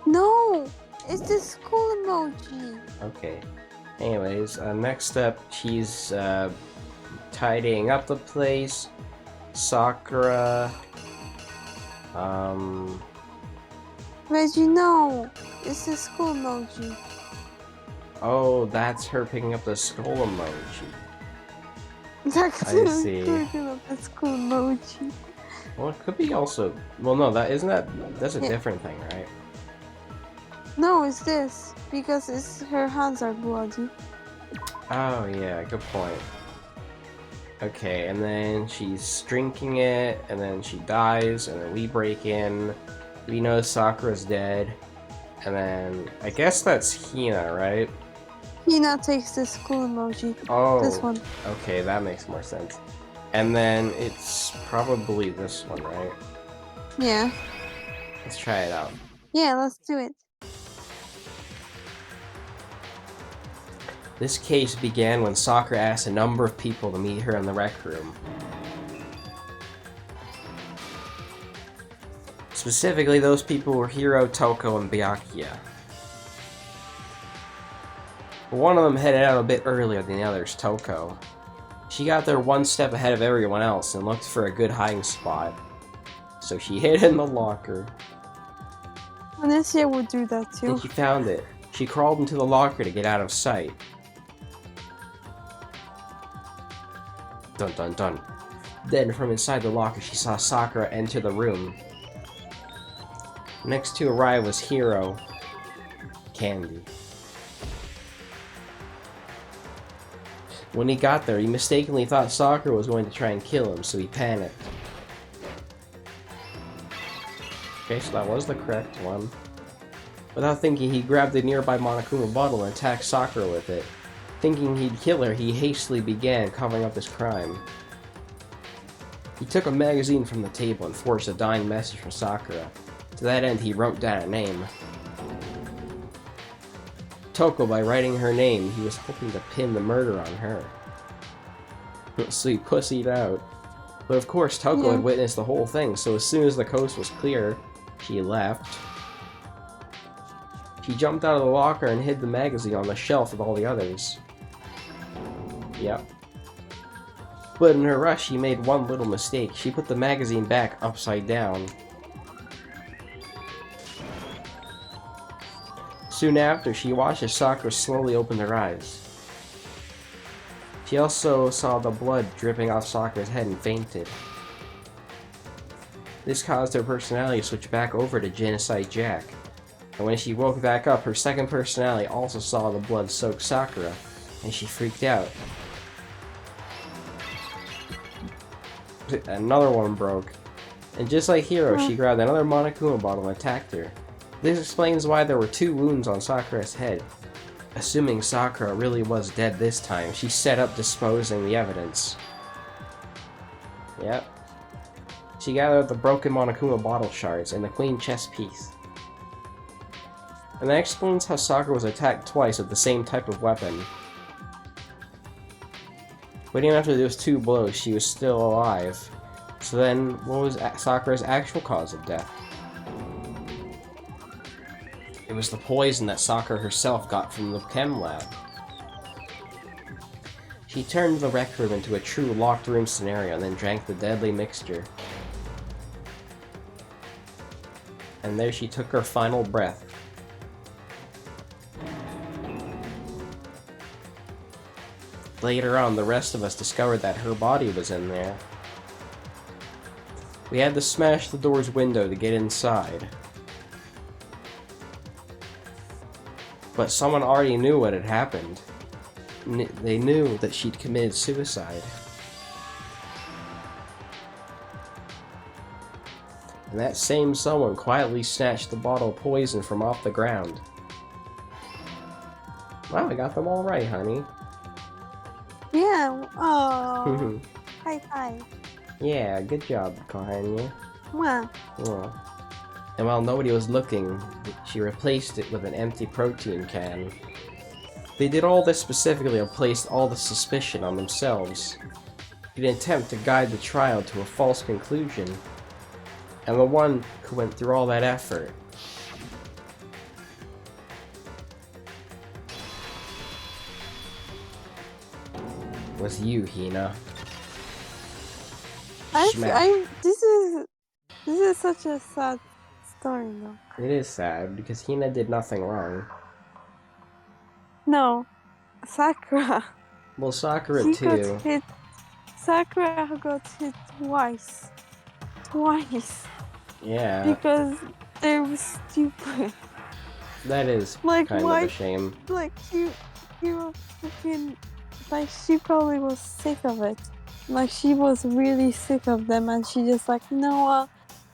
No! It's the school emoji. Okay. Anyways, next up, she's tidying up the place. Sakura. Reggie, no! It's the school emoji. Oh, that's her picking up the skull emoji. That's I see. the school emoji. Well, it could be also. Well, no, that's a Yeah. different thing, right? No, it's this. Because her hands are bloody. Oh yeah, good point. Okay, and then she's drinking it, and then she dies, and then we break in. We know Sakura's dead, and then I guess that's Hina, right? Hina takes the school emoji. Oh, This one. okay, that makes more sense. And then it's probably this one, right? Yeah. Let's try it out. Yeah, let's do it. This case began when Sakura asked a number of people to meet her in the rec room. Specifically, those people were Hiro, Toko, and Byakuya. One of them headed out a bit earlier than the others, Toko. She got there one step ahead of everyone else and looked for a good hiding spot. So she hid in the locker. Anastasia would do that too. And she found it. She crawled into the locker to get out of sight. Dun dun dun. Then, from inside the locker, she saw Sakura enter the room. Next to arrive was Hiro. Candy. When he got there, he mistakenly thought Sakura was going to try and kill him, so he panicked. Okay, so that was the correct one. Without thinking, he grabbed a nearby Monokuma bottle and attacked Sakura with it. Thinking he'd kill her, he hastily began covering up his crime. He took a magazine from the table and forged a dying message from Sakura. To that end, he wrote down a name. Toko, by writing her name, he was hoping to pin the murder on her. So he pussied out. But of course, Toko Yeah. had witnessed the whole thing, so as soon as the coast was clear, she left. She jumped out of the locker and hid the magazine on the shelf with all the others. Yep. But in her rush, she made one little mistake. She put the magazine back upside down. Soon after, she watched as Sakura slowly opened her eyes. She also saw the blood dripping off Sakura's head and fainted. This caused her personality to switch back over to Genocide Jack. And when she woke back up, her second personality also saw the blood-soaked Sakura, and she freaked out. Another one broke. And just like Hiro, she grabbed another Monokuma bottle and attacked her. This explains why there were 2 wounds on Sakura's head. Assuming Sakura really was dead this time, she set up disposing the evidence. Yep. She gathered the broken Monokuma bottle shards and the queen chess piece. And that explains how Sakura was attacked twice with the same type of weapon. But even after those 2 blows, she was still alive. So then, what was Sakura's actual cause of death? It was the poison that Sakura herself got from the chem lab. She turned the rec room into a true locked room scenario and then drank the deadly mixture. And there she took her final breath. Later on, the rest of us discovered that her body was in there. We had to smash the door's window to get inside. But someone already knew what had happened. They knew that she'd committed suicide. And that same someone quietly snatched the bottle of poison from off the ground. Wow, I got them all right, honey. Yeah. Oh. High five. Yeah, good job, Kohanya. Mwah. Yeah. And while nobody was looking, she replaced it with an empty protein can. They did all this specifically and placed all the suspicion on themselves, in an attempt to guide the trial to a false conclusion. And the one who went through all that effort was you, Hina. This is such a sad story, though. It is sad, because Hina did nothing wrong. No, Sakura. Well, Sakura She too. got hit. Sakura got hit twice. Yeah, Because they were stupid. that is Like, kind why? of a shame. Like, you were freaking. Like, she probably was sick of it. Like, she was really sick of them, and she just like, no,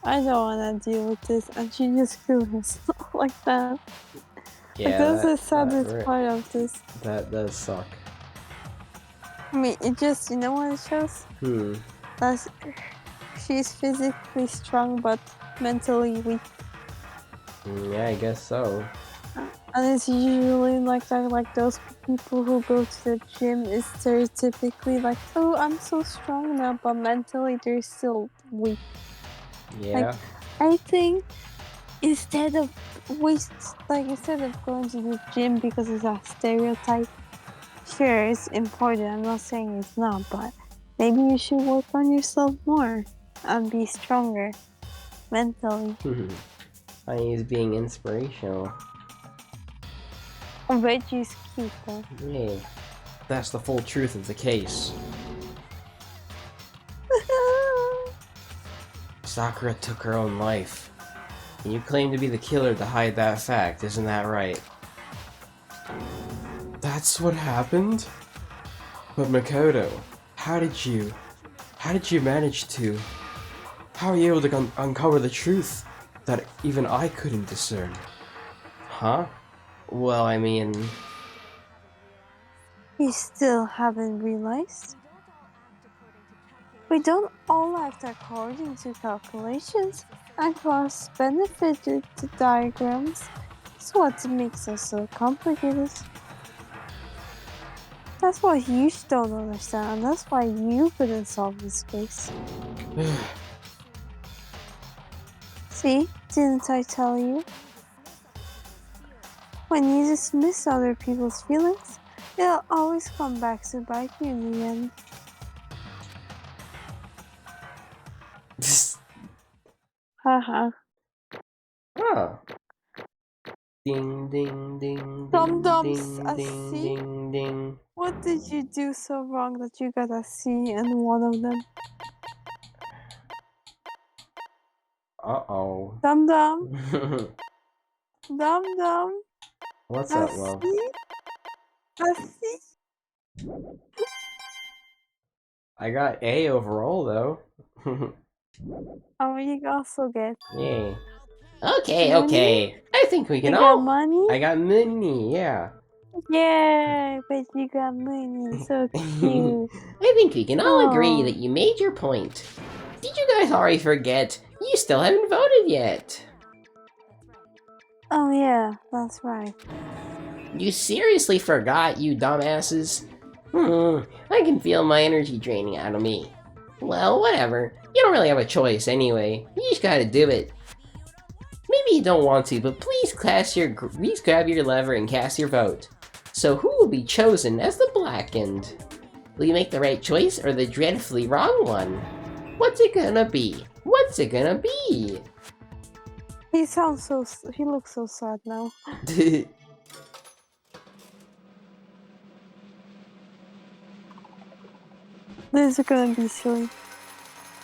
I don't wanna deal with this, and she just killed herself like that. Yeah, Like, that's the saddest part of this. That does suck. I mean, it just, you know what it shows? That she's physically strong, but mentally weak. Yeah, I guess so. And it's usually like that, like those people who go to the gym is stereotypically like, oh, I'm so strong now, but mentally they're still weak. Yeah. I think instead of going to the gym because it's a stereotype, sure, it's important. I'm not saying it's not, but maybe you should work on yourself more and be stronger mentally. I mean, he's being inspirational. Reggie's cute though. Yeah. That's the full truth of the case. Sakura took her own life. And you claim to be the killer to hide that fact, isn't that right? That's what happened? But Makoto, how did you manage to? How are you able to uncover the truth that even I couldn't discern? Huh? Well, I mean... You still haven't realized? We don't all act according to calculations and cost-benefit diagrams. It's what makes us so complicated. That's what you don't understand, and that's why you couldn't solve this case. See? Didn't I tell you? When you dismiss other people's feelings, they'll always come back to bite you in the end. Haha. Huh. Ding ding ding Dum-dums, ding I ding see. ding ding. What did you do so wrong that you got a C in one of them? Uh-oh. Dum-dum. Dum-dum. What's I up, love? see. I see. I got A overall, though. Oh, you also get Yay. Okay, money. okay. I think we You can got all. money? I got money, yeah. Yeah, but you got money. So cute. I think we can all agree Oh. that you made your point. Did you guys already forget? You still haven't voted yet. Oh yeah, that's right. You seriously forgot, you dumbasses? I can feel my energy draining out of me. Well, whatever. You don't really have a choice anyway. You just gotta do it. Maybe you don't want to, but please grab your lever and cast your vote. So who will be chosen as the blackened? Will you make the right choice or the dreadfully wrong one? What's it gonna be? What's it gonna be? He looks so sad now. This is gonna be silly.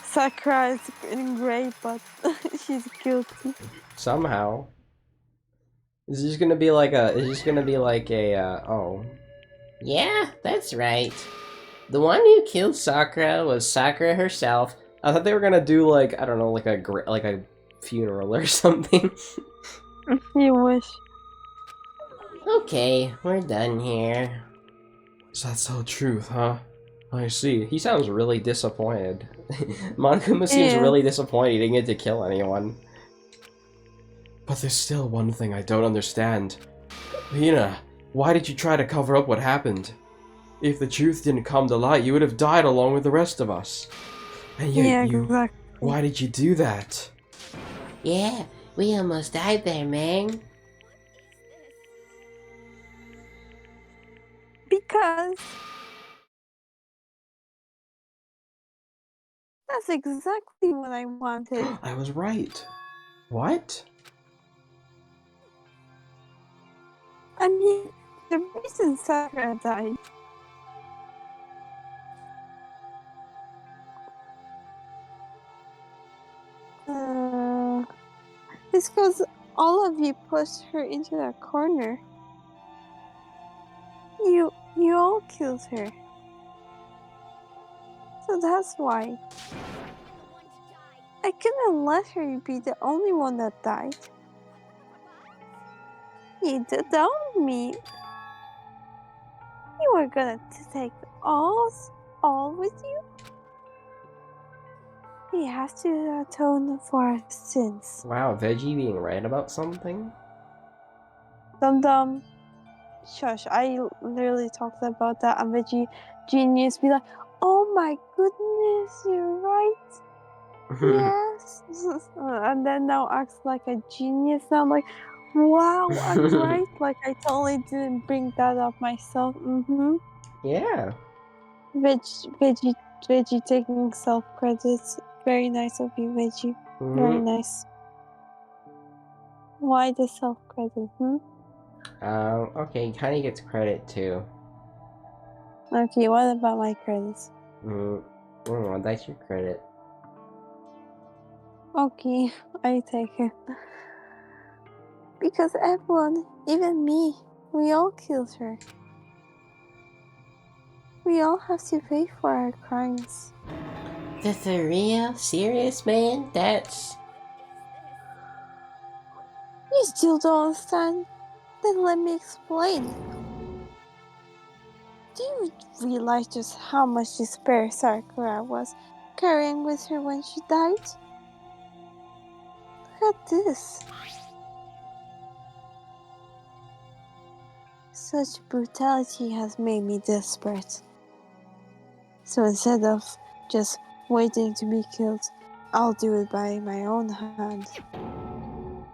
Sakura is in gray, but she's guilty. Somehow. Is this gonna be like a, oh. Yeah, that's right. The one who killed Sakura was Sakura herself. I thought they were gonna do like, I don't know, like a funeral or something. You wish. Okay, we're done here. Is that so truth, huh? I see. He sounds really disappointed. Monokuma seems Yeah. really disappointed he didn't get to kill anyone. But there's still one thing I don't understand. Hina, why did you try to cover up what happened? If the truth didn't come to light, you would have died along with the rest of us. And yet Yeah, you... exactly. Why did you do that? Yeah, we almost died there, man. Because that's exactly what I wanted. I was right. What? I mean, the reason Sakura died is because all of you pushed her into that corner. You all killed her. So that's why. I couldn't let her be the only one that died. You disowned me. You were gonna take all with you? We have to atone for our sins. Wow, Veggie being right about something? Dum-dum. Shush, I literally talked about that and Veggie Genius be like, oh my goodness, you're right. Yes. And then now acts like a genius. Now I'm like, wow, I'm right. Like I totally didn't bring that up myself. Yeah. Veggie taking self credits. Very nice of you, Veggie. Very nice. Why the self credit? Okay, kinda gets credit too. Okay, what about my credits? That's your credit. Okay, I take it. Because everyone, even me, we all killed her. We all have to pay for our crimes. For real? Serious, man? That's... You still don't understand? Then let me explain. Do you realize just how much despair Sakura was carrying with her when she died? Look at this. Such brutality has made me desperate. So instead of just waiting to be killed, I'll do it by my own hand.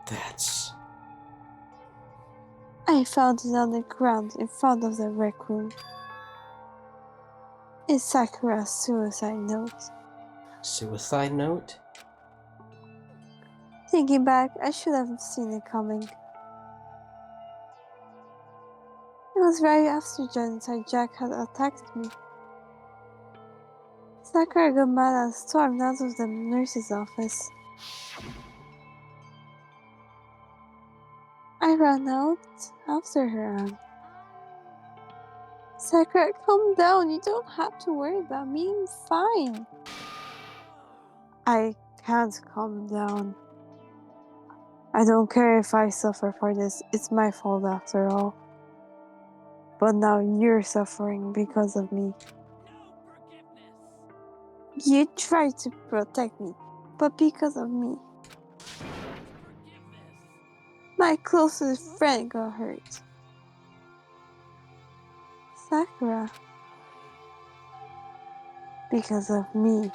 That's... I found it on the ground in front of the rec room. It's Sakura's suicide note. Suicide note? Thinking back, I should have seen it coming. It was right after Genocide Jack had attacked me. Sakura got mad and stormed out of the nurse's office. I ran out after her. Sakura, calm down. You don't have to worry about me. I'm fine. I can't calm down. I don't care if I suffer for this. It's my fault after all. But now you're suffering because of me. You tried to protect me, but because of me. My closest friend got hurt. Sakura. Because of me.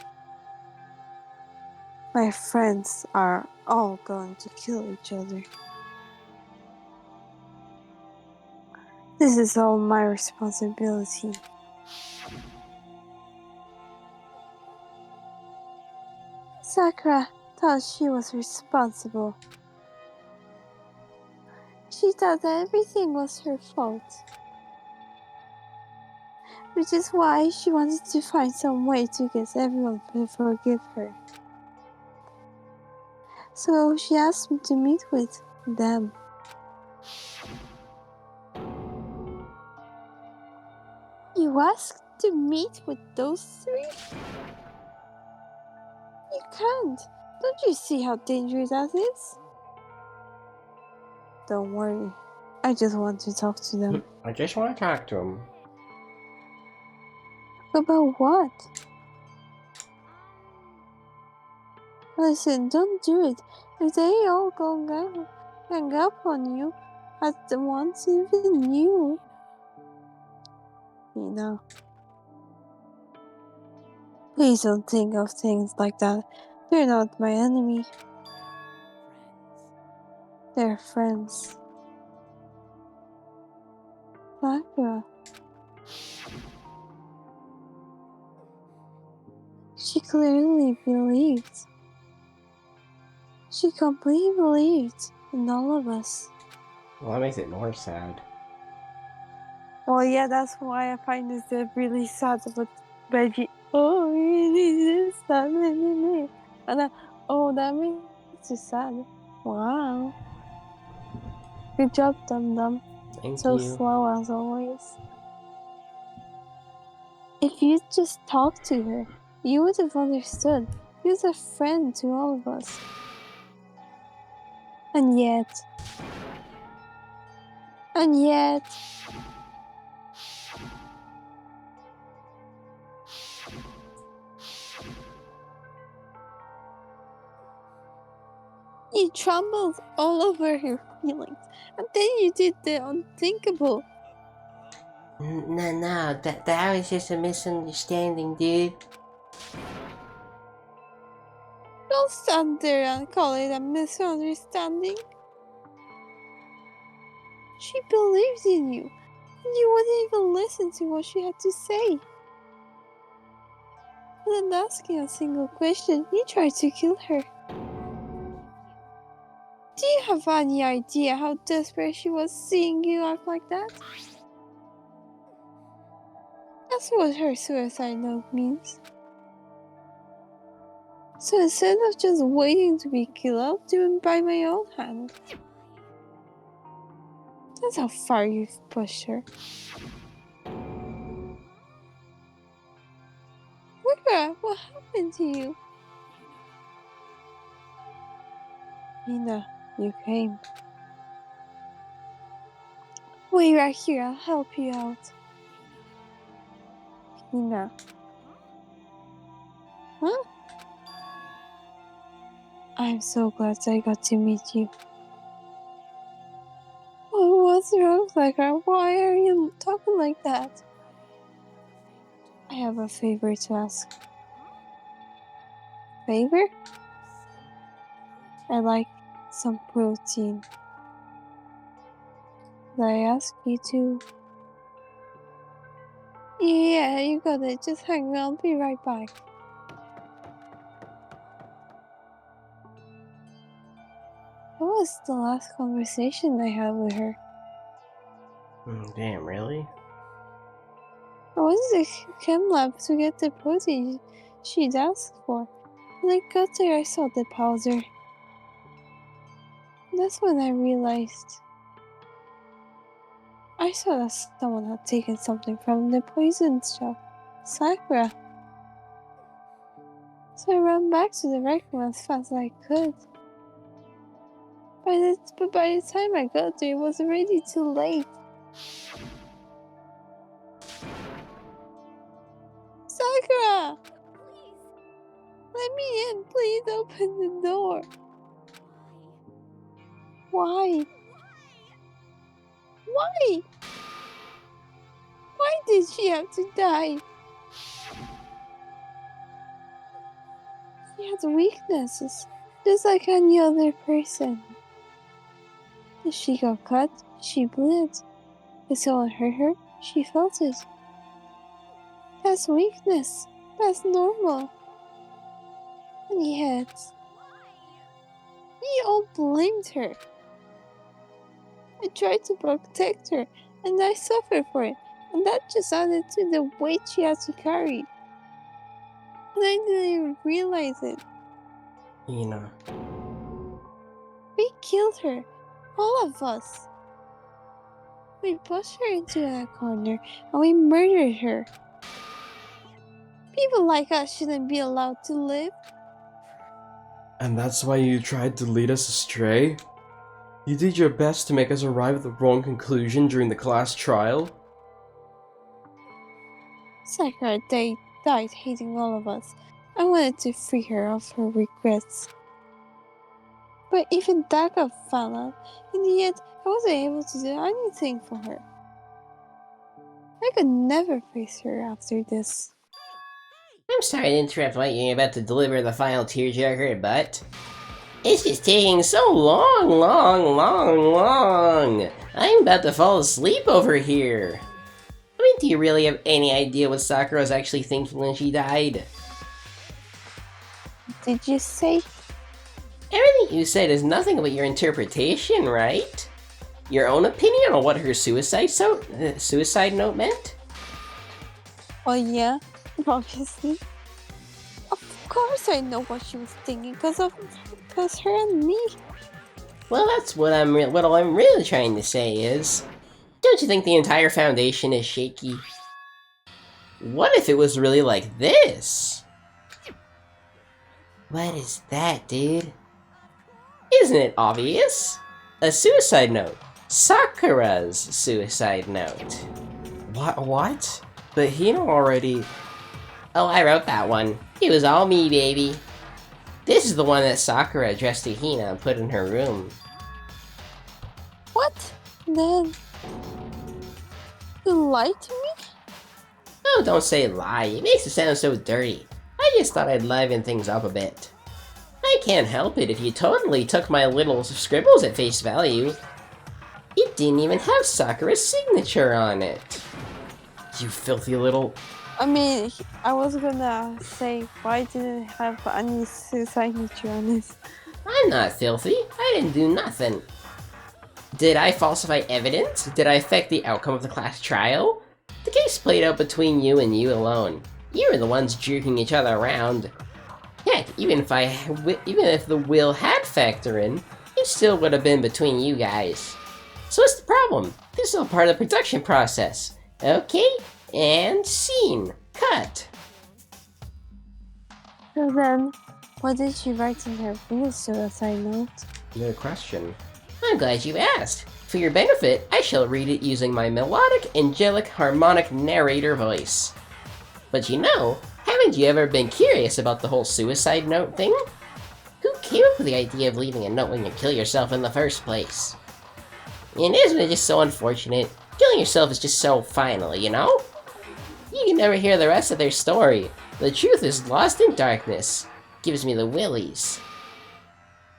My friends are all going to kill each other. This is all my responsibility. Sakura thought she was responsible. She thought that everything was her fault. Which is why she wanted to find some way to get everyone to forgive her. So she asked me to meet with them. You asked to meet with those three? You can't. Don't you see how dangerous that is? Don't worry. I just want to talk to them. I just want to talk to him. About what? Listen, don't do it. If they all gang up on you, as the ones even you. You know. Please don't think of things like that. They're not my enemy. They're friends. Sakura. She clearly believed. She completely believed in all of us. Well, that makes it more sad. Well, yeah, that's why I find this really sad about Reggie. Oh, it is sad. And oh, that makes you sad. Wow. Good job, Dum Dum. Thank So you. slow as always. If you just talked to her, you would have understood. She was a friend to all of us. And yet. You trembled all over her feelings, and then you did the unthinkable. No, that was just a misunderstanding, dude. Don't stand there and call it a misunderstanding. She believed in you, and you wouldn't even listen to what she had to say. Without asking a single question, you tried to kill her. Do you have any idea how desperate she was seeing you act like that? That's what her suicide note means. So instead of just waiting to be killed, I'll do it by my own hand. That's how far you've pushed her. Sakura, what happened to you? Mina, you came. Wait right here, I'll help you out. Mina. Huh? I'm so glad I got to meet you. What's wrong, Sakura? Why are you talking like that? I have a favor to ask. Favor? I like some protein. Did I ask you to? Yeah, you got it. Just hang on. I'll be right back. What was the last conversation I had with her? Damn, really? I went to the chem lab to get the protein she'd asked for. When I got there, I saw the powder. That's when I realized. I saw that someone had taken something from the poison shop, Sakura. So I ran back to the rec room as fast as I could. But by the time I got there, it was already too late. Sakura! Let me in, please open the door. Why? Why? Why did she have to die? She has weaknesses, just like any other person. If she got cut, she bled. If someone hurt her, she felt it. That's weakness. That's normal. And yet, we all blamed her. I tried to protect her, and I suffered for it, and that just added to the weight she had to carry. And I didn't even realize it. Hina. We killed her, all of us. We pushed her into a corner, and we murdered her. People like us shouldn't be allowed to live. And that's why you tried to lead us astray? You did your best to make us arrive at the wrong conclusion during the class trial? Sakura died hating all of us. I wanted to free her of her regrets. But even that got found out. In the end, I wasn't able to do anything for her. I could never face her after this. I'm sorry to interrupt while you're about to deliver the final tearjerker, but it's just taking so long. I'm about to fall asleep over here. I mean, do you really have any idea what Sakura was actually thinking when she died? Did you say? Everything you said is nothing but your interpretation, right? Your own opinion on what her suicide note meant? Well, yeah, obviously. Of course I know what she was thinking, because her and me. Well, that's what I'm really trying to say is, don't you think the entire foundation is shaky? What if it was really like this? What is that, dude? Isn't it obvious? A suicide note. Sakura's suicide note. What? But Hina already... Oh, I wrote that one. It was all me, baby. This is the one that Sakura addressed to Hina and put in her room. What? Then... You lied to me? Oh, don't say lie. It makes it sound so dirty. I just thought I'd liven things up a bit. I can't help it if you totally took my little scribbles at face value. It didn't even have Sakura's signature on it. You filthy little... I mean, I was gonna say, why didn't it have any signature on it? I'm not filthy. I didn't do nothing. Did I falsify evidence? Did I affect the outcome of the class trial? The case played out between you and you alone. You were the ones jerking each other around. Heck, even if the will had factor in, it still would have been between you guys. So what's the problem? This is all part of the production process. Okay, and scene. Cut. So then, what did she write in her real suicide note? Good question. I'm glad you asked. For your benefit, I shall read it using my melodic, angelic, harmonic narrator voice. But you know, haven't you ever been curious about the whole suicide note thing? Who came up with the idea of leaving a note when you kill yourself in the first place? And isn't it just so unfortunate? Killing yourself is just so final, you know? You can never hear the rest of their story. The truth is lost in darkness. Gives me the willies.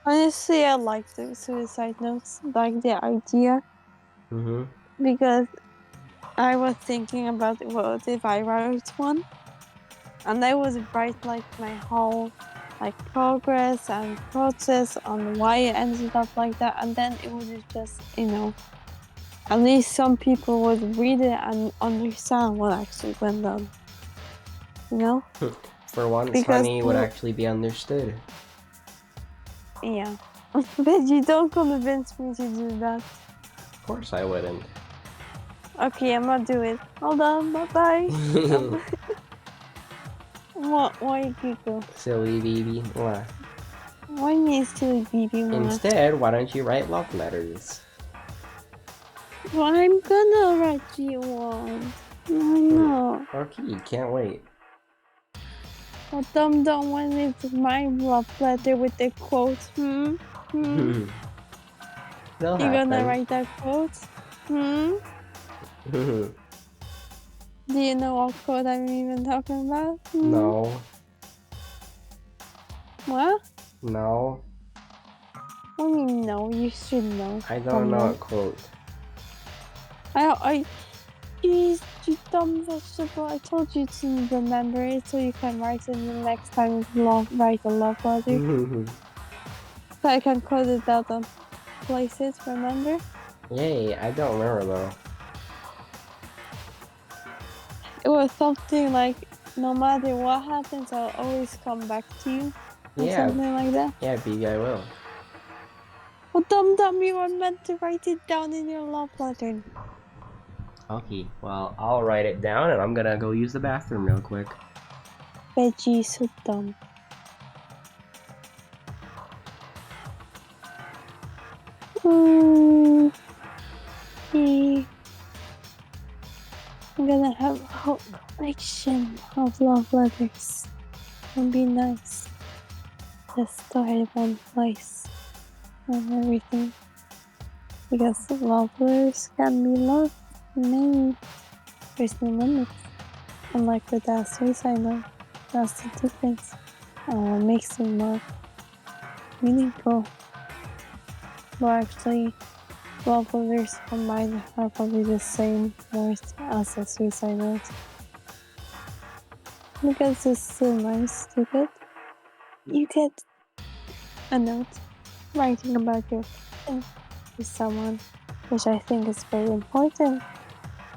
Honestly, I like the suicide notes, like the idea, Mm-hmm. because I was thinking about what if I wrote one, and I would write like my whole like progress and process on why it ended up like that, and then it would just, you know, at least some people would read it and understand what actually went on. You know? For once, Because honey would actually be understood. yeah. But you don't convince me to do that. Of course I wouldn't. Okay, I'm gonna do it. Hold on, bye bye. Why giggle? Silly baby. Mwah. Why me silly baby? Instead, why don't you write love letters? Well, I'm gonna write you one. No. Okay, can't wait. Well, Dum when it's my love letter with the quote. Hmm? They'll You gonna happen. write that quote? Hmm? Do you know what quote I'm even talking about? Hmm? No. What? No. What do you mean no? You should know. I don't know a quote. You dumb vegetable. I told you to remember it so you can write it the next time you write a love letter. So I can code it out on places, remember? Yay, I don't remember though. It was something like, no matter what happens, I'll always come back to you. Or Yeah. something like that. Yeah, Big, I will. Well, Dum, you were meant to write it down in your love letter. Okay, well, I'll write it down and I'm gonna go use the bathroom real quick. Veggie so dumb. Yeah. I'm gonna have a whole collection of love letters. It'll be nice. Just store it in one place and everything. Because love letters can be loved in many. There's no limits. Unlike with that suicide note, that's the difference. What makes it more meaningful. But actually, love letters combined are probably the same worth as a suicide note. Because it's so nice to get. You get a note writing about your feelings to someone, which I think is very important,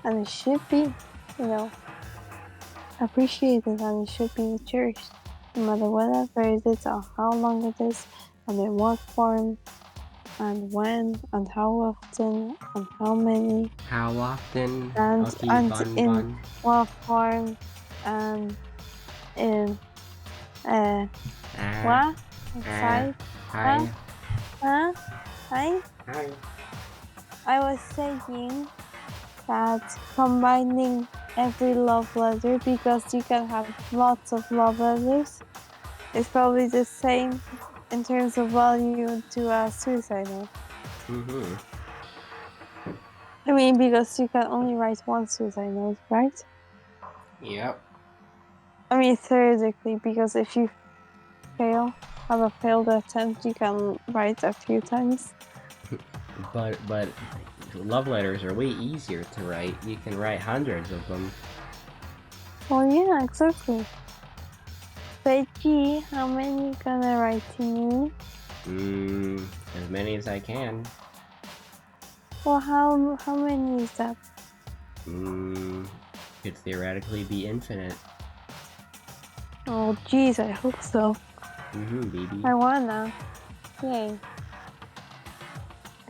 and it should be, you know, appreciated, and it should be cherished, no matter whatever it is or how long it is, and in what form, and when, and how often, and how many. How often? And, Okay, and bun, in bun. what form, and in what? Inside? Hi. Huh? Hi? Hi. I was saying that combining every love letter, because you can have lots of love letters, is probably the same in terms of value to a suicide note. I mean, because you can only write one suicide note, right? Yep. I mean, theoretically, because if you have a failed attempt, you can write a few times. But love letters are way easier to write. You can write hundreds of them. Well, yeah, exactly. Veggie, how many you gonna write to me? As many as I can. Well, how many is that? Could theoretically be infinite. Oh, jeez, I hope so. Baby. I wanna. Yay.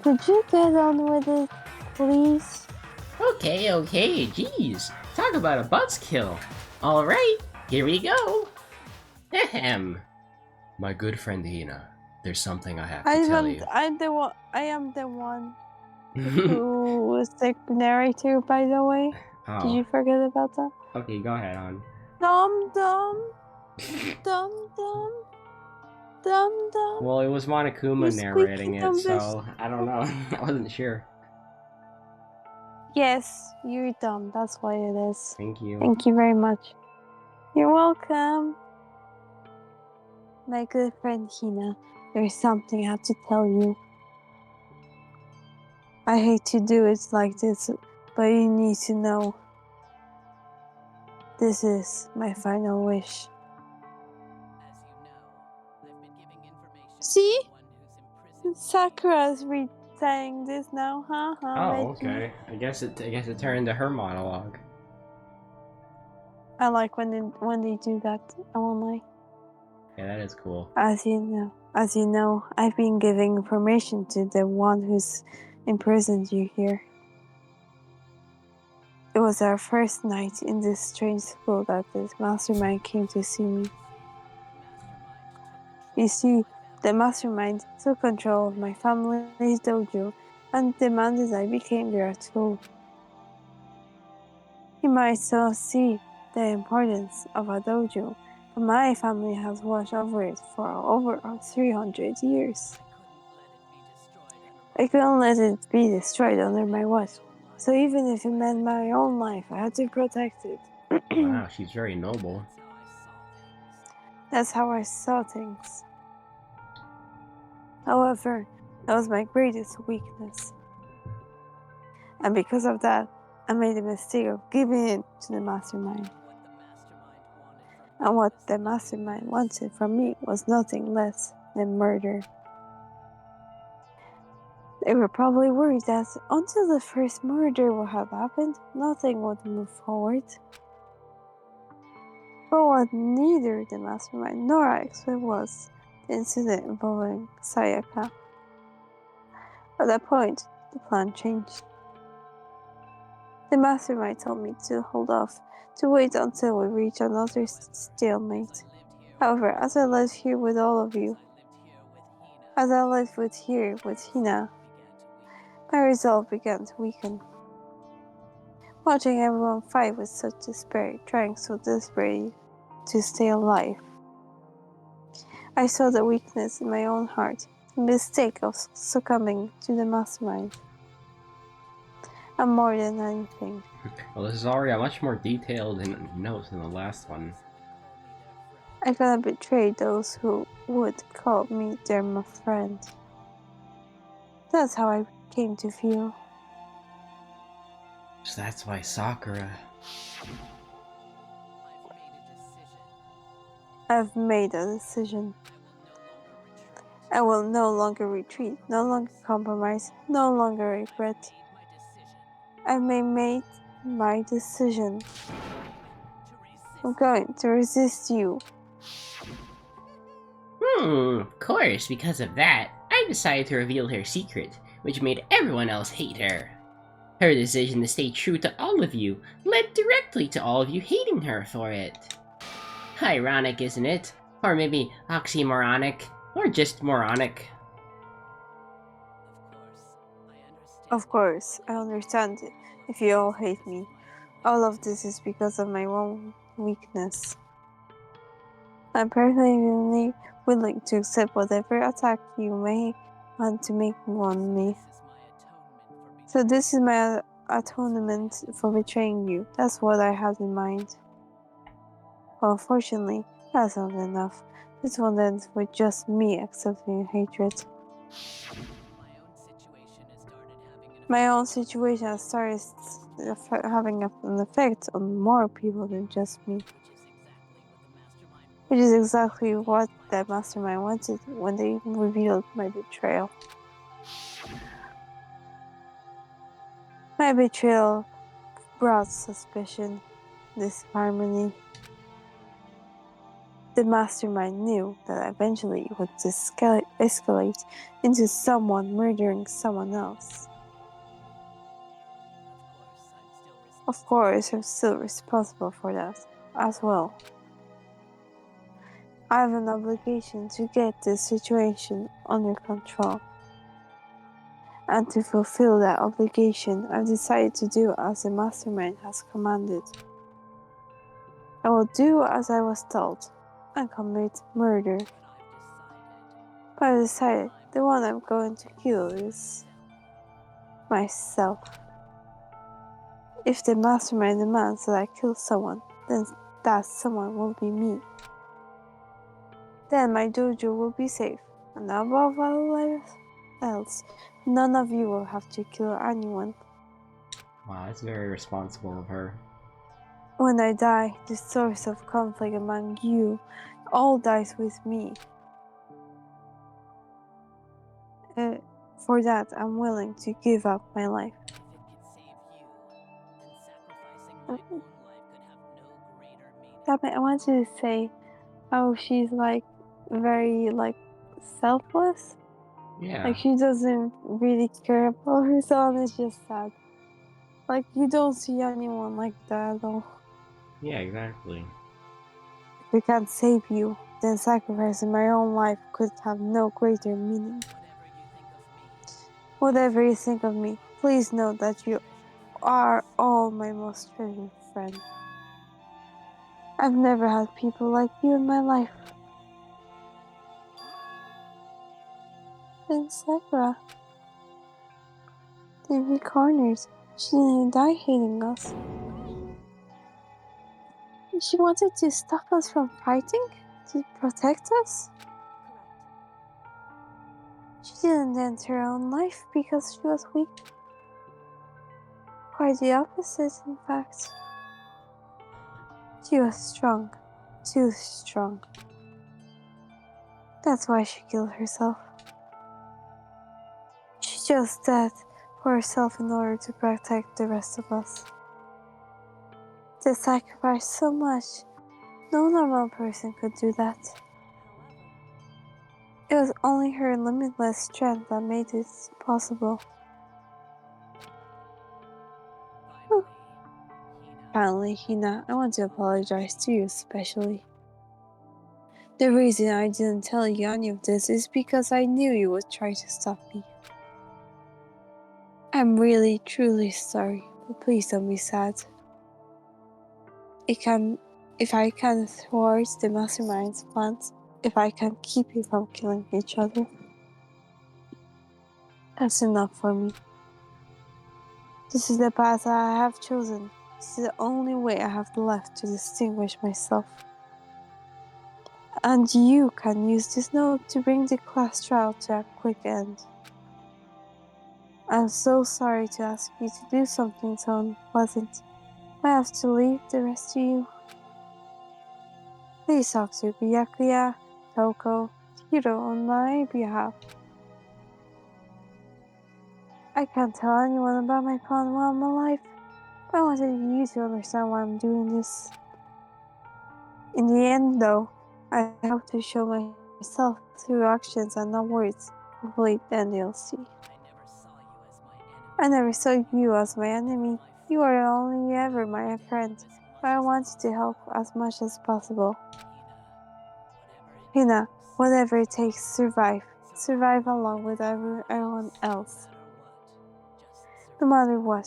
Could you get on with it, please? Okay, jeez. Talk about a buzzkill. Alright, here we go. Ahem. My good friend Hina, there's something I have to tell you. I am the one who was the narrator, by the way. Oh. Did you forget about that? Okay, go ahead, on. Dum. Well, it was Monokuma You narrating squeaky it, dumb so I don't know. I wasn't sure. Yes, you're dumb. That's why it is. Thank you. Thank you very much. You're welcome. My good friend Hina, there's something I have to tell you. I hate to do it like this, but you need to know. This is my final wish. See? Sakura's saying this now, Oh, Reggie? okay. I guess it turned into her monologue. I like when they do that. I won't lie. Yeah, that is cool. As you know, I've been giving information to the one who's imprisoned you here. It was our first night in this strange school that this mastermind came to see me. You see, the mastermind took control of my family's dojo and demanded I became their tool. You might so see the importance of a dojo, but my family has watched over it for over 300 years. I couldn't let it be destroyed under my watch, so even if it meant my own life, I had to protect it. Wow, she's very noble. That's how I saw things. However, that was my greatest weakness. And because of that, I made the mistake of giving in to the mastermind. And what the mastermind wanted from me was nothing less than murder. They were probably worried that until the first murder would have happened, nothing would move forward. But what neither the mastermind nor I expected was the incident involving Sayaka. At that point, the plan changed. The mastermind told me to hold off, to wait until we reach another stalemate. However, as I lived here with all of you, as I lived here with Hina, my resolve began to weaken. Watching everyone fight with such despair, trying so desperately to stay alive, I saw the weakness in my own heart, the mistake of succumbing to the mastermind. And more than anything, Well, this is already much more detailed in notes than the last one. I cannot betray those who would call me their friend. That's how I came to feel. So that's why Sakura... I've made a decision. I will no longer retreat, no longer compromise, no longer regret. I've made my decision. I'm going to resist you. Of course, because of that, I decided to reveal her secret, which made everyone else hate her. Her decision to stay true to all of you led directly to all of you hating her for it. Ironic, isn't it? Or maybe oxymoronic, or just moronic. Of course, I understand it. If you all hate me, all of this is because of my own weakness. I'm perfectly willing to accept whatever attack you may want to make on me. So this is my atonement for betraying you. That's what I had in mind. Well, fortunately, that's not enough. This won't end with just me accepting hatred. My own situation has started having an effect on more people than just me. Which is exactly what that mastermind wanted when they revealed my betrayal. My betrayal brought suspicion, disharmony. The mastermind knew that eventually it would escalate into someone murdering someone else. Of course, I'm still responsible for that, as well. I have an obligation to get this situation under control. And to fulfill that obligation, I've decided to do as the mastermind has commanded. I will do as I was told and commit murder. But I decided the one I'm going to kill is myself. If the mastermind demands that I kill someone, then that someone will be me. Then my dojo will be safe, and above all else, none of you will have to kill anyone. Wow, that's very responsible of her. When I die, the source of conflict among you all dies with me. For that, I'm willing to give up my life. If it could save you, then sacrificing my own life could have no greater meaning. I wanted to say how she's like very like selfless. Yeah. Like she doesn't really care about herself, and it's just sad. Like you don't see anyone like that at all. Yeah, exactly. If we can't save you, then sacrificing my own life could have no greater meaning. Whatever you think of me, please know that you are all my most treasured friends. I've never had people like you in my life. And Sakura, they'd be corners. She didn't die hating us. She wanted to stop us from fighting? To protect us? She didn't end her own life because she was weak. Quite the opposite, in fact. She was strong. Too strong. That's why she killed herself. She chose death for herself in order to protect the rest of us. They sacrificed so much. No normal person could do that. It was only her limitless strength that made it possible. Finally, Hina, I want to apologize to you especially. The reason I didn't tell you any of this is because I knew you would try to stop me. I'm really, truly sorry, but please don't be sad. If I can thwart the mastermind's plans, if I can keep you from killing each other, that's enough for me. This is the path I have chosen. This is the only way I have left to distinguish myself. And you can use this note to bring the class trial to a quick end. I'm so sorry to ask you to do something so unpleasant. I have to leave the rest to you. Please talk to Byakuya, Toko, Hiro on my behalf. I can't tell anyone about my plan while I'm alive, but I wanted you to understand why I'm doing this. In the end, though, I hope to show myself through actions and not words. Hopefully, then you'll see. I never saw you as my enemy. You are only ever my friend, but I wanted to help as much as possible. Hina, whatever it takes, survive. Survive along with everyone else. No matter what,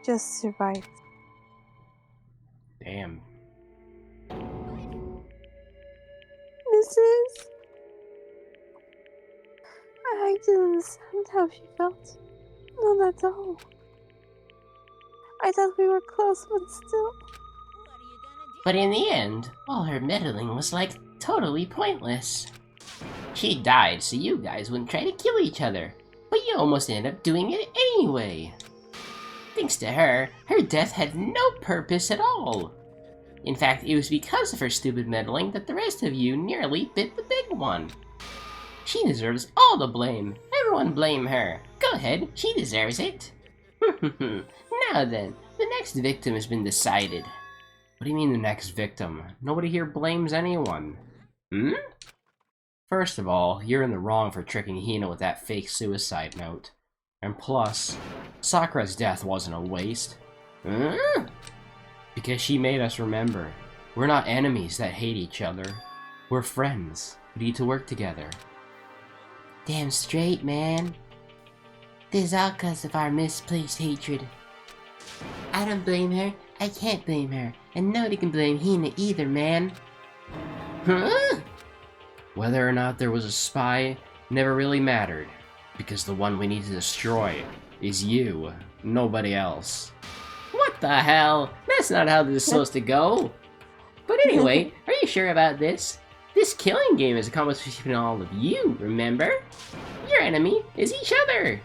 just survive. Damn. Mrs. I didn't understand how she felt. Not at all. I thought we were close, but still. But in the end, all her meddling was like totally pointless. She died so you guys wouldn't try to kill each other, but you almost ended up doing it anyway. Thanks to her, her death had no purpose at all. In fact, it was because of her stupid meddling that the rest of you nearly bit the big one. She deserves all the blame. Everyone blame her. Go ahead, she deserves it. Now then, the next victim has been decided. What do you mean the next victim? Nobody here blames anyone. First of all, you're in the wrong for tricking Hina with that fake suicide note. And plus, Sakura's death wasn't a waste. Because she made us remember. We're not enemies that hate each other. We're friends who need to work together. Damn straight, man. This is all because of our misplaced hatred. I don't blame her. I can't blame her. And nobody can blame Hina either, man. Whether or not there was a spy never really mattered. Because the one we need to destroy is you, nobody else. What the hell? That's not how this is supposed to go. But anyway, are you sure about this? This killing game is a competition between all of you, remember? Your enemy is each other.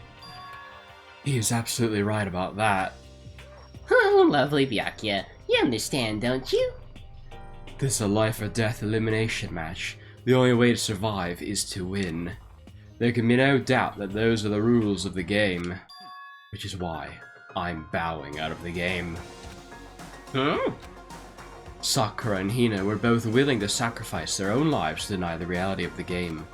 He is absolutely right about that. Oh, lovely Byakuya. You understand, don't you? This is a life or death elimination match. The only way to survive is to win. There can be no doubt that those are the rules of the game. Which is why I'm bowing out of the game. Sakura and Hina were both willing to sacrifice their own lives to deny the reality of the game.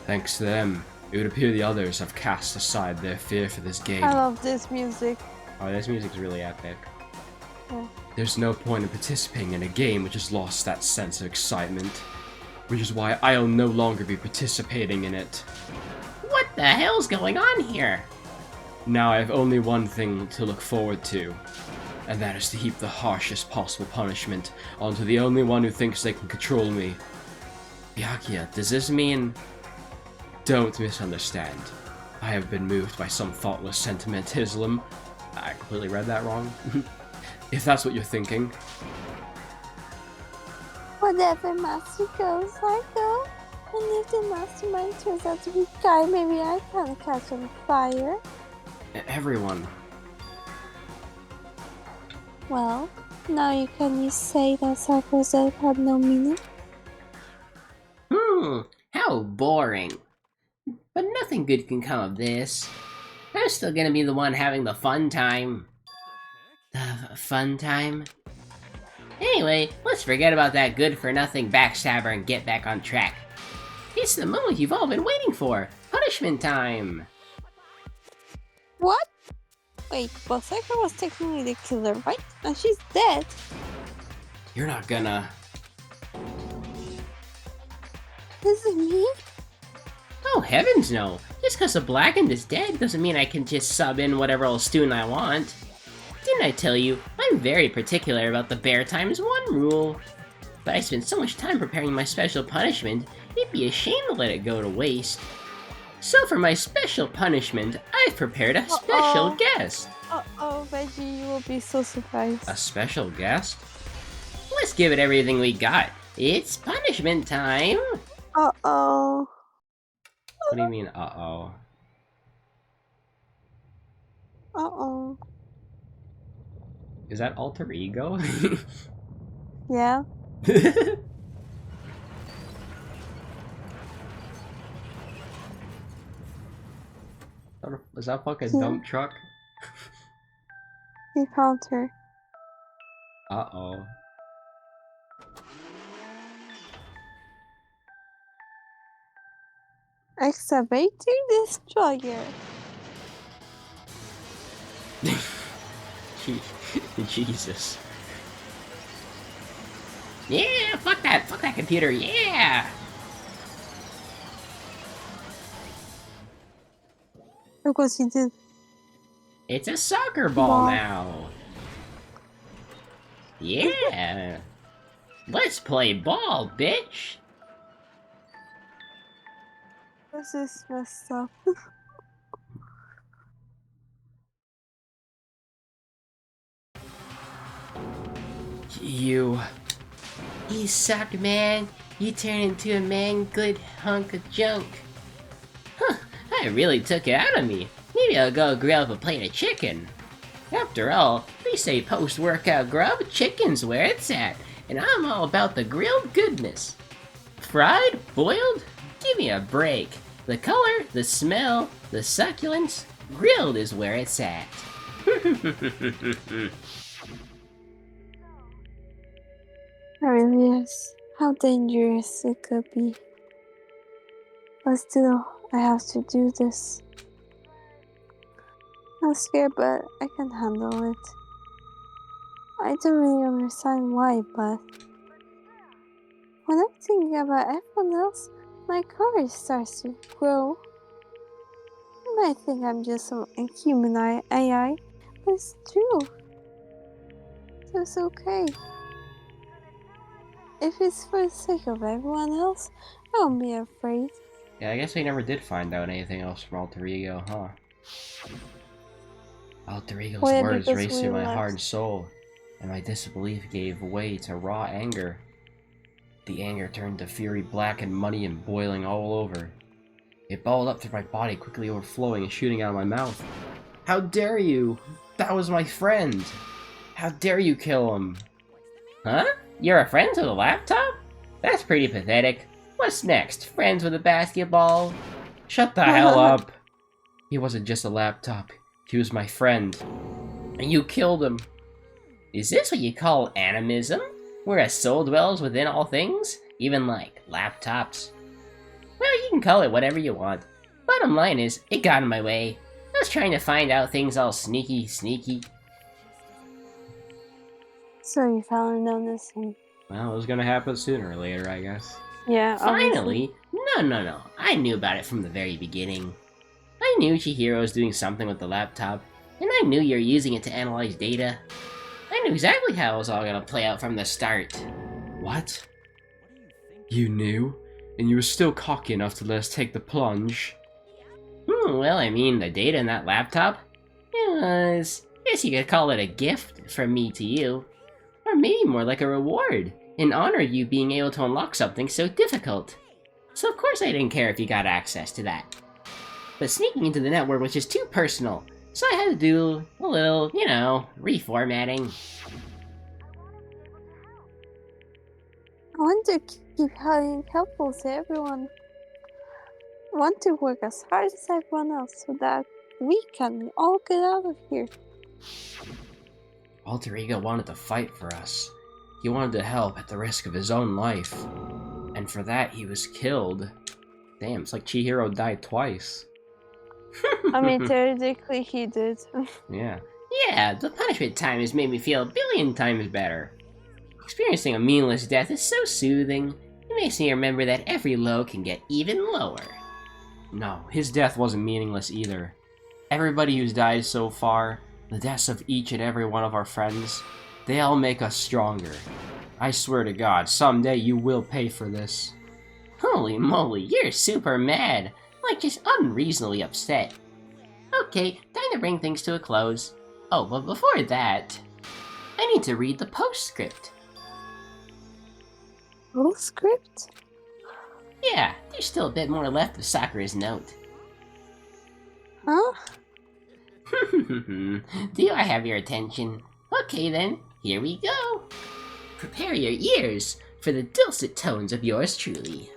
Thanks to them, it would appear the others have cast aside their fear for this game. I love this music. Oh, this music's really epic. Yeah. There's no point in participating in a game which has lost that sense of excitement. Which is why I'll no longer be participating in it. What the hell's going on here? Now I have only one thing to look forward to, and that is to heap the harshest possible punishment onto the only one who thinks they can control me. Byakuya, does this mean... Don't misunderstand. I have been moved by some thoughtless sentimentalism. I completely read that wrong. If that's what you're thinking. Whatever master goes, I go. And if the mastermind turns out to be Guy, maybe I can catch on fire. Everyone. Well, now can you say that Sakura's death had no meaning? How boring. But nothing good can come of this. I'm still gonna be the one having the fun time. The fun time? Anyway, let's forget about that good-for-nothing backstabber and get back on track. It's the moment you've all been waiting for! Punishment time! What? Wait, but Sakura was technically the killer, right? And she's dead. You're not gonna... Is it me? Oh, heavens no! Just because the Blackened is dead doesn't mean I can just sub in whatever old student I want. Didn't I tell you, I'm very particular about the bear times 1 rule. But I spent so much time preparing my special punishment, it'd be a shame to let it go to waste. So for my special punishment, I've prepared a special guest. Uh-oh, Veggie, you will be so surprised. A special guest? Let's give it everything we got. It's punishment time. Uh-oh. What do you mean, uh-oh? Uh-oh. Is that alter ego? Yeah. Is that fucking Yeah. dump truck? He found her. Uh-oh. Excavating destroyer. Jesus. Yeah, fuck that computer, yeah! Look what she did. It's a soccer ball now. Yeah. Let's play ball, bitch. This is messed up. You... You suck, man. You turn into a man-good hunk of junk. Huh, that really took it out of me. Maybe I'll go grill up a plate of chicken. After all, they say post-workout grub, chicken's where it's at, and I'm all about the grilled goodness. Fried? Boiled? Give me a break. The color, the smell, the succulence, grilled is where it's at. It really is. How dangerous it could be. But still, I have to do this. I'm scared, but I can handle it. I don't really understand why, but when I'm thinking about everyone else, my courage starts to grow. You might think I'm just some inhuman AI, but it's true. So it's okay. If it's for the sake of everyone else, I won't be afraid. Yeah, I guess we never did find out anything else from alter ego, huh? Alter Ego's Well, words because raced we through my left. hard soul, and my disbelief gave way to raw anger. The anger turned to fury, black and muddy and boiling all over. It balled up through my body, quickly overflowing and shooting out of my mouth. How dare you! That was my friend! How dare you kill him? Huh? You're a friend with a laptop? That's pretty pathetic. What's next? Friends with a basketball? Shut the hell up! He wasn't just a laptop. He was my friend. And you killed him. Is this what you call animism? Where a soul dwells within all things? Even like laptops? Well, you can call it whatever you want. Bottom line is, it got in my way. I was trying to find out things all sneaky. So you found on this thing. Well, it was gonna happen sooner or later, I guess. Yeah, Finally? No. I knew about it from the very beginning. I knew Chihiro was doing something with the laptop, and I knew you're using it to analyze data. I knew exactly how it was all gonna play out from the start. What? You knew? And you were still cocky enough to let us take the plunge? Well, I mean, the data in that laptop? It was... I guess you could call it a gift from me to you. Or maybe more like a reward, in honor of you being able to unlock something so difficult. So of course I didn't care if you got access to that. But sneaking into the network was just too personal, so I had to do a little, reformatting. I want to keep being helpful to everyone. I want to work as hard as everyone else so that we can all get out of here. Alter Ego wanted to fight for us. He wanted to help at the risk of his own life. And for that, he was killed. Damn, it's like Chihiro died twice. I mean, theoretically, he did. Yeah. Yeah, the punishment time has made me feel a billion times better. Experiencing a meaningless death is so soothing. It makes me remember that every low can get even lower. No, his death wasn't meaningless either. Everybody who's died so far, the deaths of each and every one of our friends, they all make us stronger. I swear to God, someday you will pay for this. Holy moly, you're super mad. Like, just unreasonably upset. Okay, time to bring things to a close. Oh, but before that, I need to read the postscript. Postscript? Yeah, there's still a bit more left of Sakura's note. Huh? Do I have your attention? Okay then, here we go. Prepare your ears for the dulcet tones of yours truly.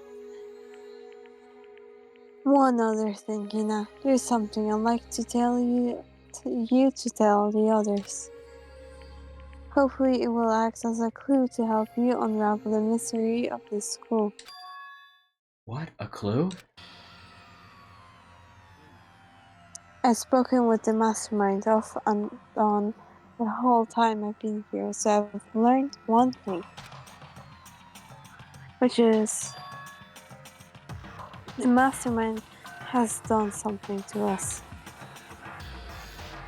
One other thing, Hina. There's something I'd like to tell you to tell the others. Hopefully it will act as a clue to help you unravel the mystery of this school. What? A clue? I've spoken with the mastermind off and on the whole time I've been here, so I've learned one thing. Which is... the mastermind has done something to us.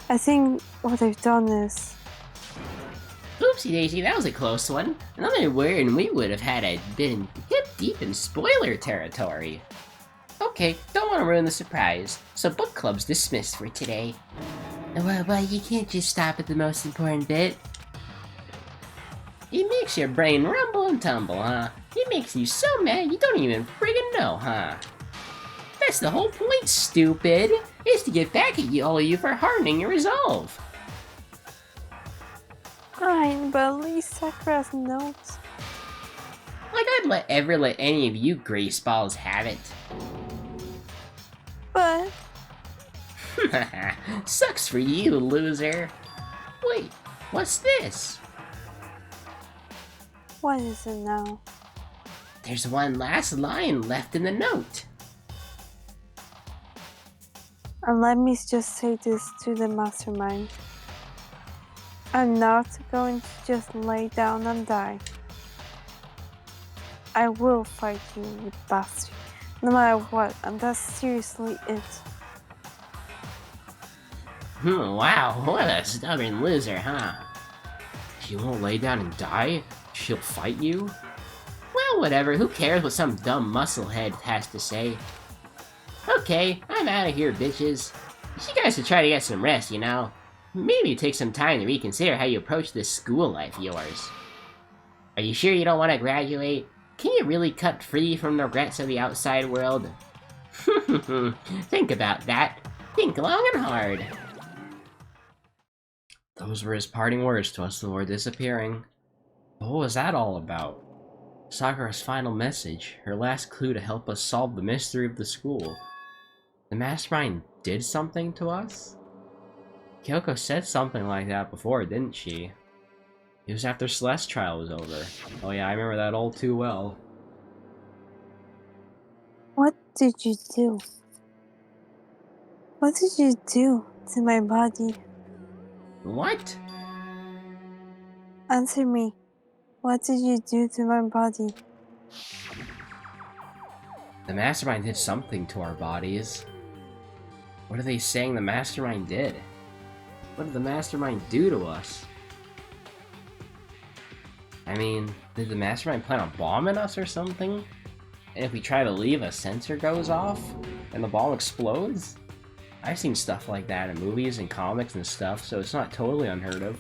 I think what they've done is... Oopsie daisy, that was a close one. Another word and we would have had been hip deep in spoiler territory. Okay, don't want to ruin the surprise, so book club's dismissed for today. Well, you can't just stop at the most important bit. It makes your brain rumble and tumble, huh? It makes you so mad you don't even friggin' know, huh? That's the whole point, stupid! Is to get back at all of you for hardening your resolve. Fine, but at least Sakura's notes. Like I'd ever let any of you grace balls have it. But... Sucks for you, loser. Wait, what's this? what is it now? There's one last line left in the note. And let me just say this to the mastermind. I'm not going to just lay down and die. I will fight you with bastard, no matter what, and that's seriously it. Wow, what a stubborn loser, huh? She won't lay down and die? She'll fight you? Well, whatever, who cares what some dumb musclehead has to say? Okay, I'm out of here, bitches. You guys should try to get some rest, you know? maybe take some time to reconsider how you approach this school life of yours. Are you sure you don't want to graduate? Can you really cut free from the regrets of the outside world? Think about that. Think long and hard. Those were his parting words to us before disappearing. But what was that all about? Sakura's final message, her last clue to help us solve the mystery of the school. The mastermind did something to us? Kyoko said something like that before, didn't she? It was after Celeste's trial was over. Oh yeah, I remember that all too well. What did you do? What did you do to my body? What? Answer me. What did you do to my body? The mastermind did something to our bodies. What are they saying the mastermind did? What did the mastermind do to us? I mean, did the mastermind plant a bomb in us or something? And if we try to leave, a sensor goes off? And the bomb explodes? I've seen stuff like that in movies and comics and stuff, so it's not totally unheard of.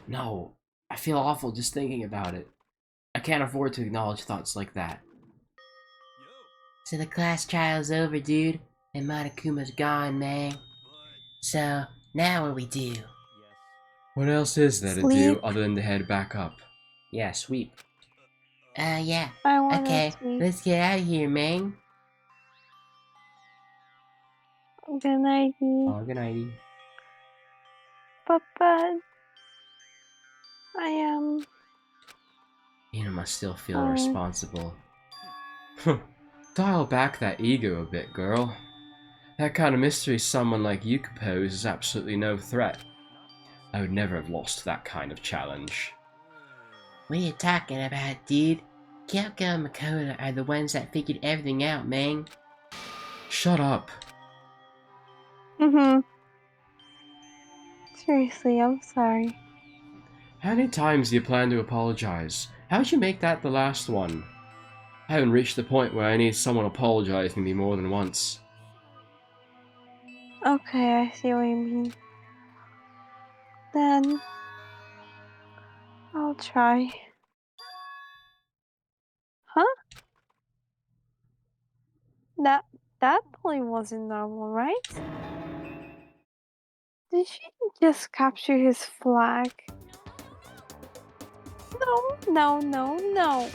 No, I feel awful just thinking about it. I can't afford to acknowledge thoughts like that. So the class trial's over, dude, and Monokuma's gone, man. So, now what we do? What else is there to Sleep. do other than to head back up? Yeah, sweep. Yeah. I wanna Okay, sleep. let's get out of here, man. Good night. Oh, good nighty. Papa. I am. You must still feel responsible. Dial back that ego a bit, girl. That kind of mystery someone like you could pose is absolutely no threat. I would never have lost that kind of challenge. What are you talking about, dude? Kyoko and Makoto are the ones that figured everything out, man. Shut up. Seriously, I'm sorry. How many times do you plan to apologize? How'd you make that the last one? I haven't reached the point where I need someone apologizing to me more than once. Okay, I see what you mean. Then I'll try. Huh? That point wasn't normal, right? Did she just capture his flag? No.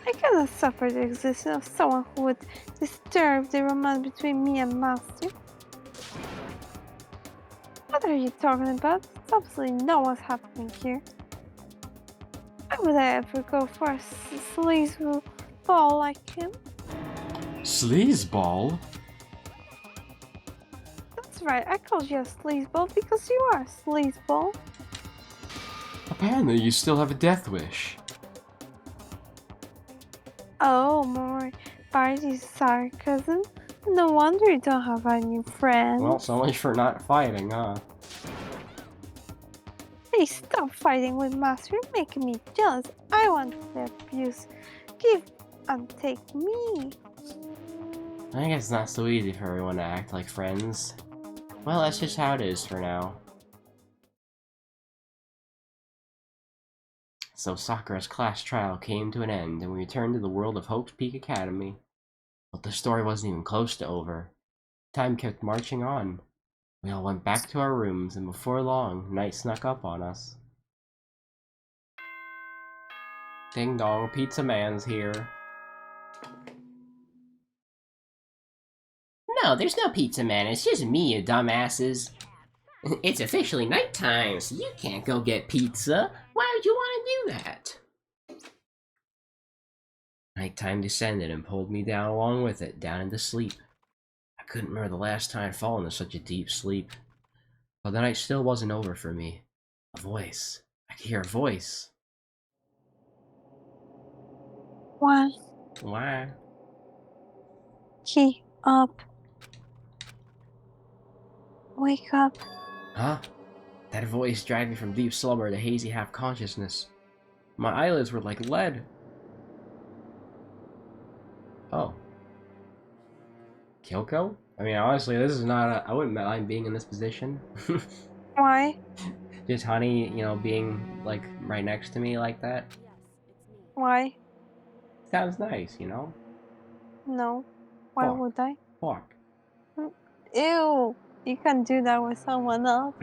I cannot suffer the existence of someone who would disturb the romance between me and Master. What are you talking about? There's absolutely no what's happening here. Why would I ever go for a sleazeball ball like him? Sleazeball? That's right, I called you a sleazeball because you are a sleazeball. Apparently you still have a death wish. Oh, more party sarcasm. No wonder you don't have a new friend. Well, so much for not fighting, huh? Hey, stop fighting with Master. You're making me jealous. I want the abuse. Give and take me. I guess it's not so easy for everyone to act like friends. Well, that's just how it is for now. So Sakura's class trial came to an end, and we returned to the world of Hope's Peak Academy. But the story wasn't even close to over. Time kept marching on. We all went back to our rooms, and before long, night snuck up on us. Ding dong, Pizza Man's here. No, there's no pizza man, it's just me, you dumbasses. It's officially nighttime, so you can't go get pizza. Why would you want to do that? Nighttime descended and pulled me down along with it, down into sleep. I couldn't remember the last time I'd fallen into such a deep sleep. But the night still wasn't over for me. A voice. I could hear a voice. Why? Why? Key up. Wake up. Huh? That voice dragged me from deep slumber to hazy half-consciousness. My eyelids were like lead. Oh. Kyoko? I mean, honestly, this is not I wouldn't mind being in this position. Why? Just Honey, you know, being, like, right next to me like that. Why? Sounds nice, you know? No. Why Fuck. would I? Fuck. Ew! You can't do that with someone else.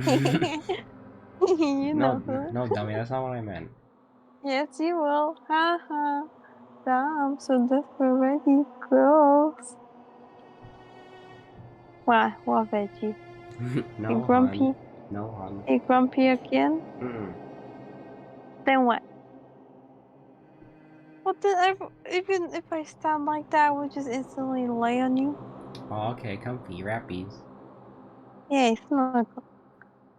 You know No, who? no, dummy, that's not what I meant. Yes, you will. Haha. Damn, so that's already gross. What veggie? You No, hon. grumpy? No, hon. You grumpy again? Mm-mm. Then what? What did I? Even if I stand like that, I would just instantly lay on you. Oh, okay, comfy, rappies. Yay, snuggle.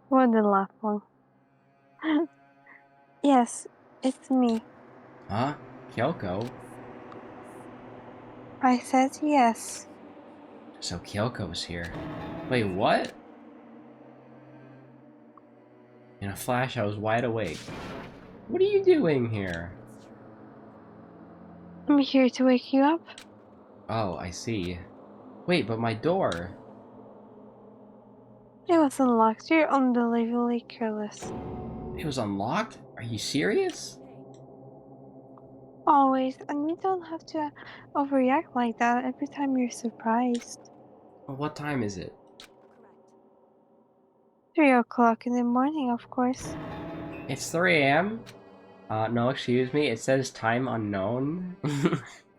What the laugh one? Yes, it's me. Huh? Kyoko? I said yes. So Kyoko's here. Wait, what? In a flash, I was wide awake. What are you doing here? I'm here to wake you up. Oh, I see. Wait, but my door. It was unlocked. You're unbelievably careless. It was unlocked? Are you serious? Always, and you don't have to overreact like that every time you're surprised. Well, what time is it? 3 o'clock in the morning, of course. It's 3 a.m.? No, excuse me, it says time unknown.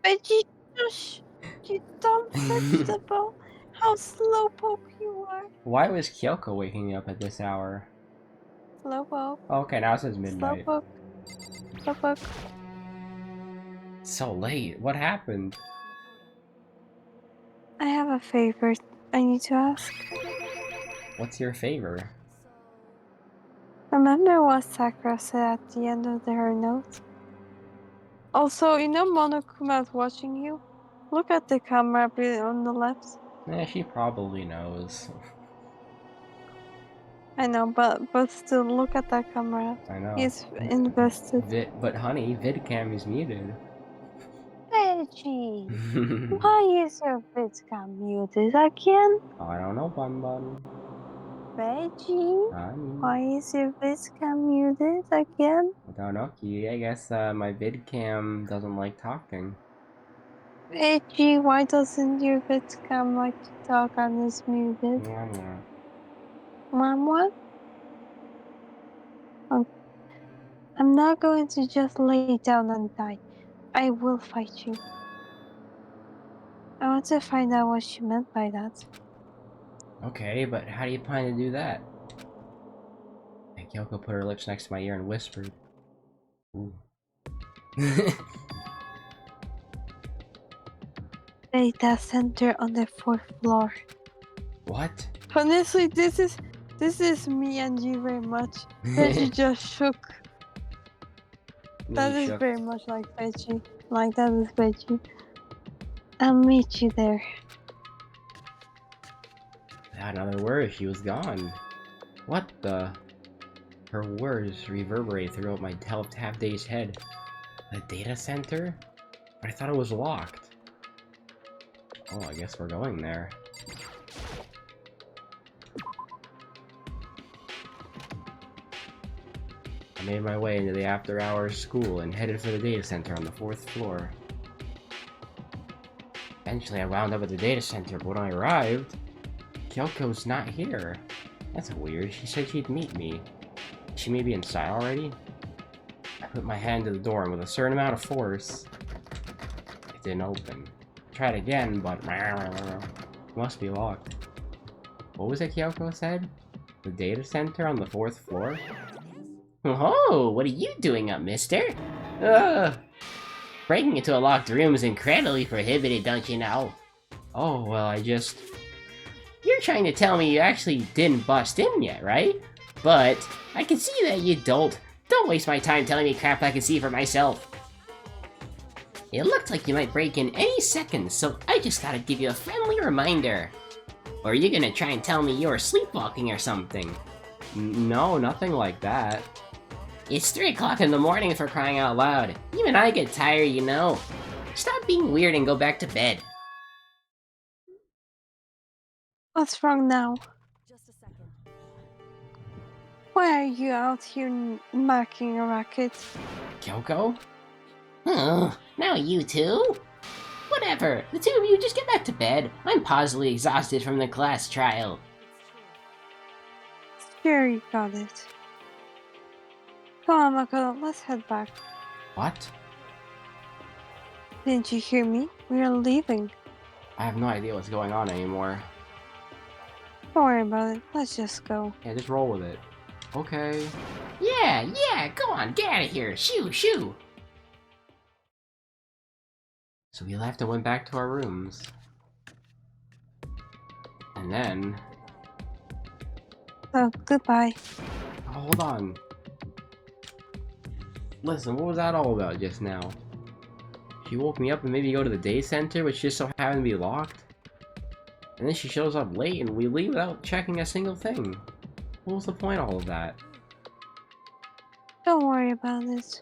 Veggie, shush! You dumb vegetable! How slowpoke you are! Why was Kyoko waking up at this hour? Slowpoke, Okay, now it says midnight. slowpoke, slowpoke. It's so late. What happened? I have a favor I need to ask. What's your favor? Remember what Sakura said at the end of her note? Also, you know Monokuma's watching you? Look at the camera on the left. She probably knows. I know, but still, look at that camera. I know. He's invested. But honey, vidcam is muted. Veggie! Why is your vidcam muted again? I don't know, Bun Bun. Veggie? Honey. Why is your vidcam muted again? I don't know, Key. I guess my vidcam doesn't like talking. Veggie, why doesn't your vidcam like to talk and is muted? Yeah. Mama? I'm not going to just lay down and die. I will fight you. I want to find out what she meant by that. Okay, but how do you plan to do that? And Kyoko put her lips next to my ear and whispered. Ooh. Data center on the 4th floor. What? Honestly, this is me and you very much. Veggie just shook. That is very much like Veggie. Like that is Veggie. I'll meet you there. Without another word, she was gone. What the? Her words reverberate throughout my half-dazed head. A data center? But I thought it was locked. Oh, I guess we're going there. I made my way into the after-hours school and headed for the data center on the 4th floor. Eventually, I wound up at the data center, but when I arrived, Kyoko's not here. That's weird. She said she'd meet me. Is she maybe inside already? I put my hand to the door, and with a certain amount of force, it didn't open. Tried again, but it must be locked. What was it Kyoko said? The data center on the 4th floor? Oh, what are you doing up, mister? Ugh. Breaking into a locked room is incredibly prohibited, don't you know? Oh, well, I just... You're trying to tell me you actually didn't bust in yet, right? But I can see that you don't. Don't waste my time telling me crap I can see for myself. It looked like you might break in any second, so I just gotta give you a friendly reminder. Or are you gonna try and tell me you're sleepwalking or something? No, nothing like that. It's 3 o'clock in the morning for crying out loud. Even I get tired, you know. Stop being weird and go back to bed. What's wrong now? Just a second. Why are you out here making a racket? Kyoko? Now you two? Whatever, the two of you just get back to bed. I'm positively exhausted from the class trial. It's true. Sure, you got it. Come on, Makoro, let's head back. What? Didn't you hear me? We are leaving. I have no idea what's going on anymore. Don't worry about it. Let's just go. Yeah, just roll with it. Okay. Yeah, go on, get out of here. Shoo! So we left and went back to our rooms. And then... So, goodbye. Oh, hold on. Listen, what was that all about just now? She woke me up and made me go to the day center, which just so happened to be locked. And then she shows up late and we leave without checking a single thing. What was the point of all of that? Don't worry about it.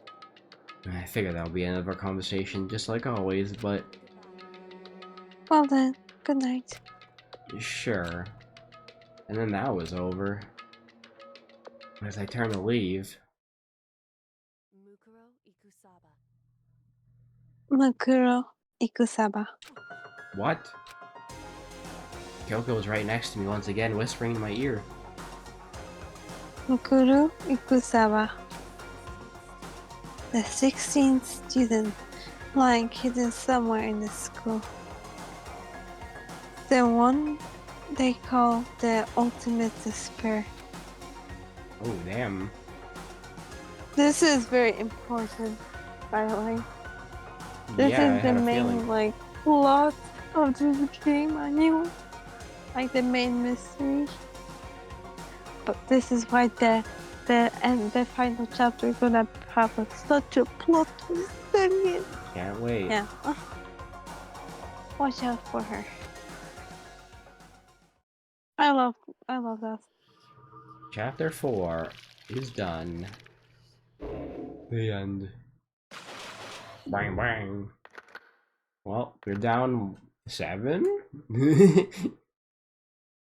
I figured that would be the end of our conversation, just like always, but... Well then, good night. Sure. And then that was over. As I turned to leave... Mukuro Ikusaba. Makuro Ikusaba. What? Kyoko was right next to me once again, whispering in my ear. Makuro Ikusaba. The 16th student lying hidden somewhere in the school. The one they call the ultimate despair. Oh, damn. This is very important, by the way. This Yeah, I is the had a main feeling. like plot of this game, I knew. Like the main mystery. But this is why the final chapter is gonna have such a plot twist in it. Can't wait. Yeah. Watch out for her. I love that. Chapter 4 is done. The end. Bang bang. Well, we're down 7?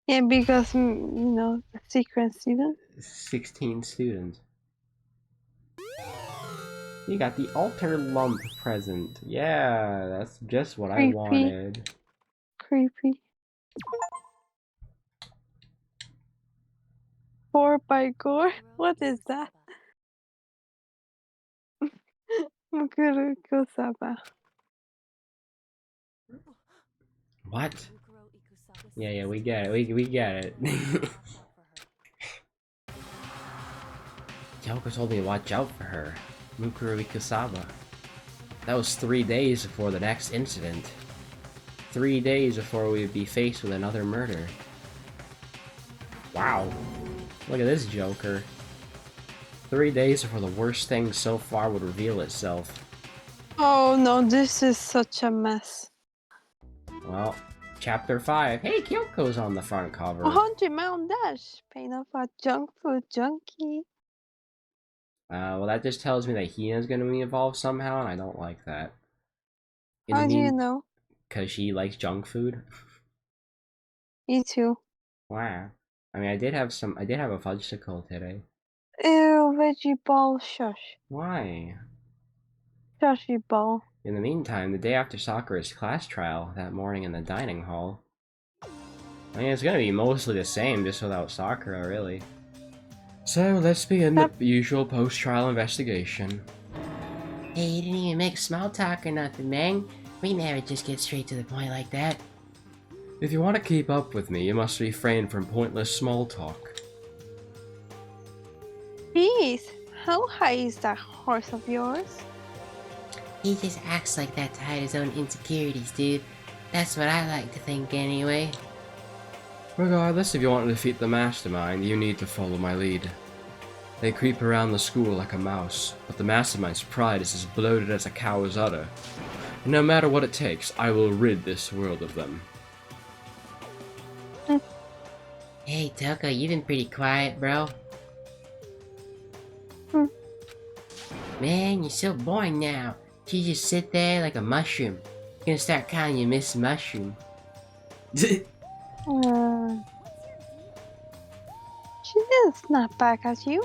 Yeah, because you know the secret student. 16 students. You got the altar lump present. Yeah, that's just what I Creepy. wanted. Creepy. 4 by gore. What is that? Mukuro Ikusaba. What? Yeah, we get it. We get it. Kyoko told me to watch out for her. Mukuro Ikusaba. That was 3 days before the next incident. 3 days before we would be faced with another murder. Wow. Look at this joker. 3 days before the worst thing so far would reveal itself. Oh no, this is such a mess. Well, chapter 5. Hey, Kyoko's on the front cover. 100-mile dash. Pain of a junk food junkie. Well, that just tells me that Hina's gonna be involved somehow, and I don't like that. How do you know? Because she likes junk food. Me too. Wow. I mean, I did have a fudgesicle today. Ew, veggie ball, shush. Why? Shushy ball. In the meantime, the day after Sakura's class trial, that morning in the dining hall. I mean, it's gonna be mostly the same, just without Sakura, really. So, let's begin the usual post-trial investigation. Hey, you didn't even make small talk or nothing, man. We never just get straight to the point like that. If you want to keep up with me, you must refrain from pointless small talk. Jeez, how high is that horse of yours? He just acts like that to hide his own insecurities, dude. That's what I like to think anyway. Regardless, if you want to defeat the mastermind, you need to follow my lead. They creep around the school like a mouse, but the mastermind's pride is as bloated as a cow's udder. And no matter what it takes, I will rid this world of them. Hey, Toko, you've been pretty quiet, bro. Man, you're so boring now. You just sit there like a mushroom. Gonna start calling you Miss Mushroom. She didn't snap back at you.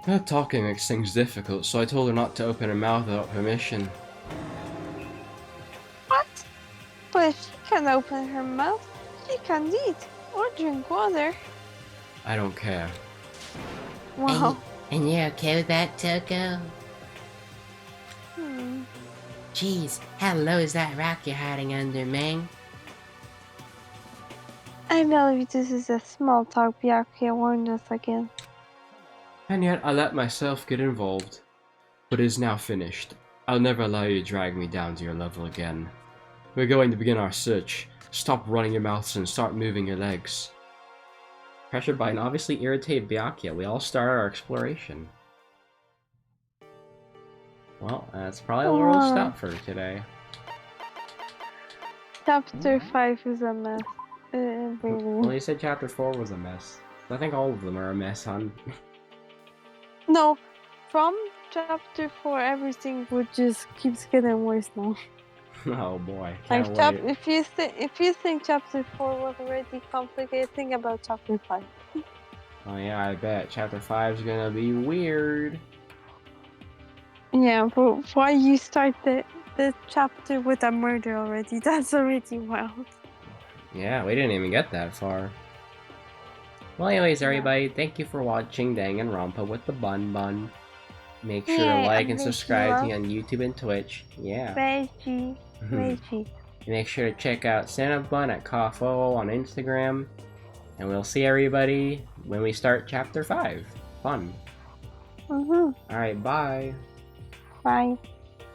Her talking makes things difficult, so I told her not to open her mouth without permission. What? But if she can open her mouth, she can eat or drink water. I don't care. Wow. And you're okay with that, Toko? Jeez, how low is that rock you're hiding under, man? I believe this is a small talk Byakuya warned us again. And yet I let myself get involved. But it is now finished. I'll never allow you to drag me down to your level again. We're going to begin our search. Stop running your mouths and start moving your legs. Pressured by an obviously irritated Byakuya, we all start our exploration. Well, that's probably where we'll stop for today. Chapter 5 is a mess. Well, Really. you said chapter 4 was a mess. I think all of them are a mess, hon. No, from chapter 4, everything would just keeps getting worse now. Oh boy, Like can't wait. if you think chapter 4 was already complicated, think about chapter 5. Oh yeah, I bet. Chapter 5 is gonna be weird. Yeah, but why you start the chapter with a murder already? That's already wild. Yeah, we didn't even get that far. Well, anyways, everybody, thank you for watching Danganronpa with the Bun Bun. Make sure to like and subscribe to me on YouTube and Twitch. Yeah. Veggie. Veggie. Make sure to check out Santa Bun at Kafo on Instagram. And we'll see everybody when we start chapter 5. Fun. Alright, bye. Bye.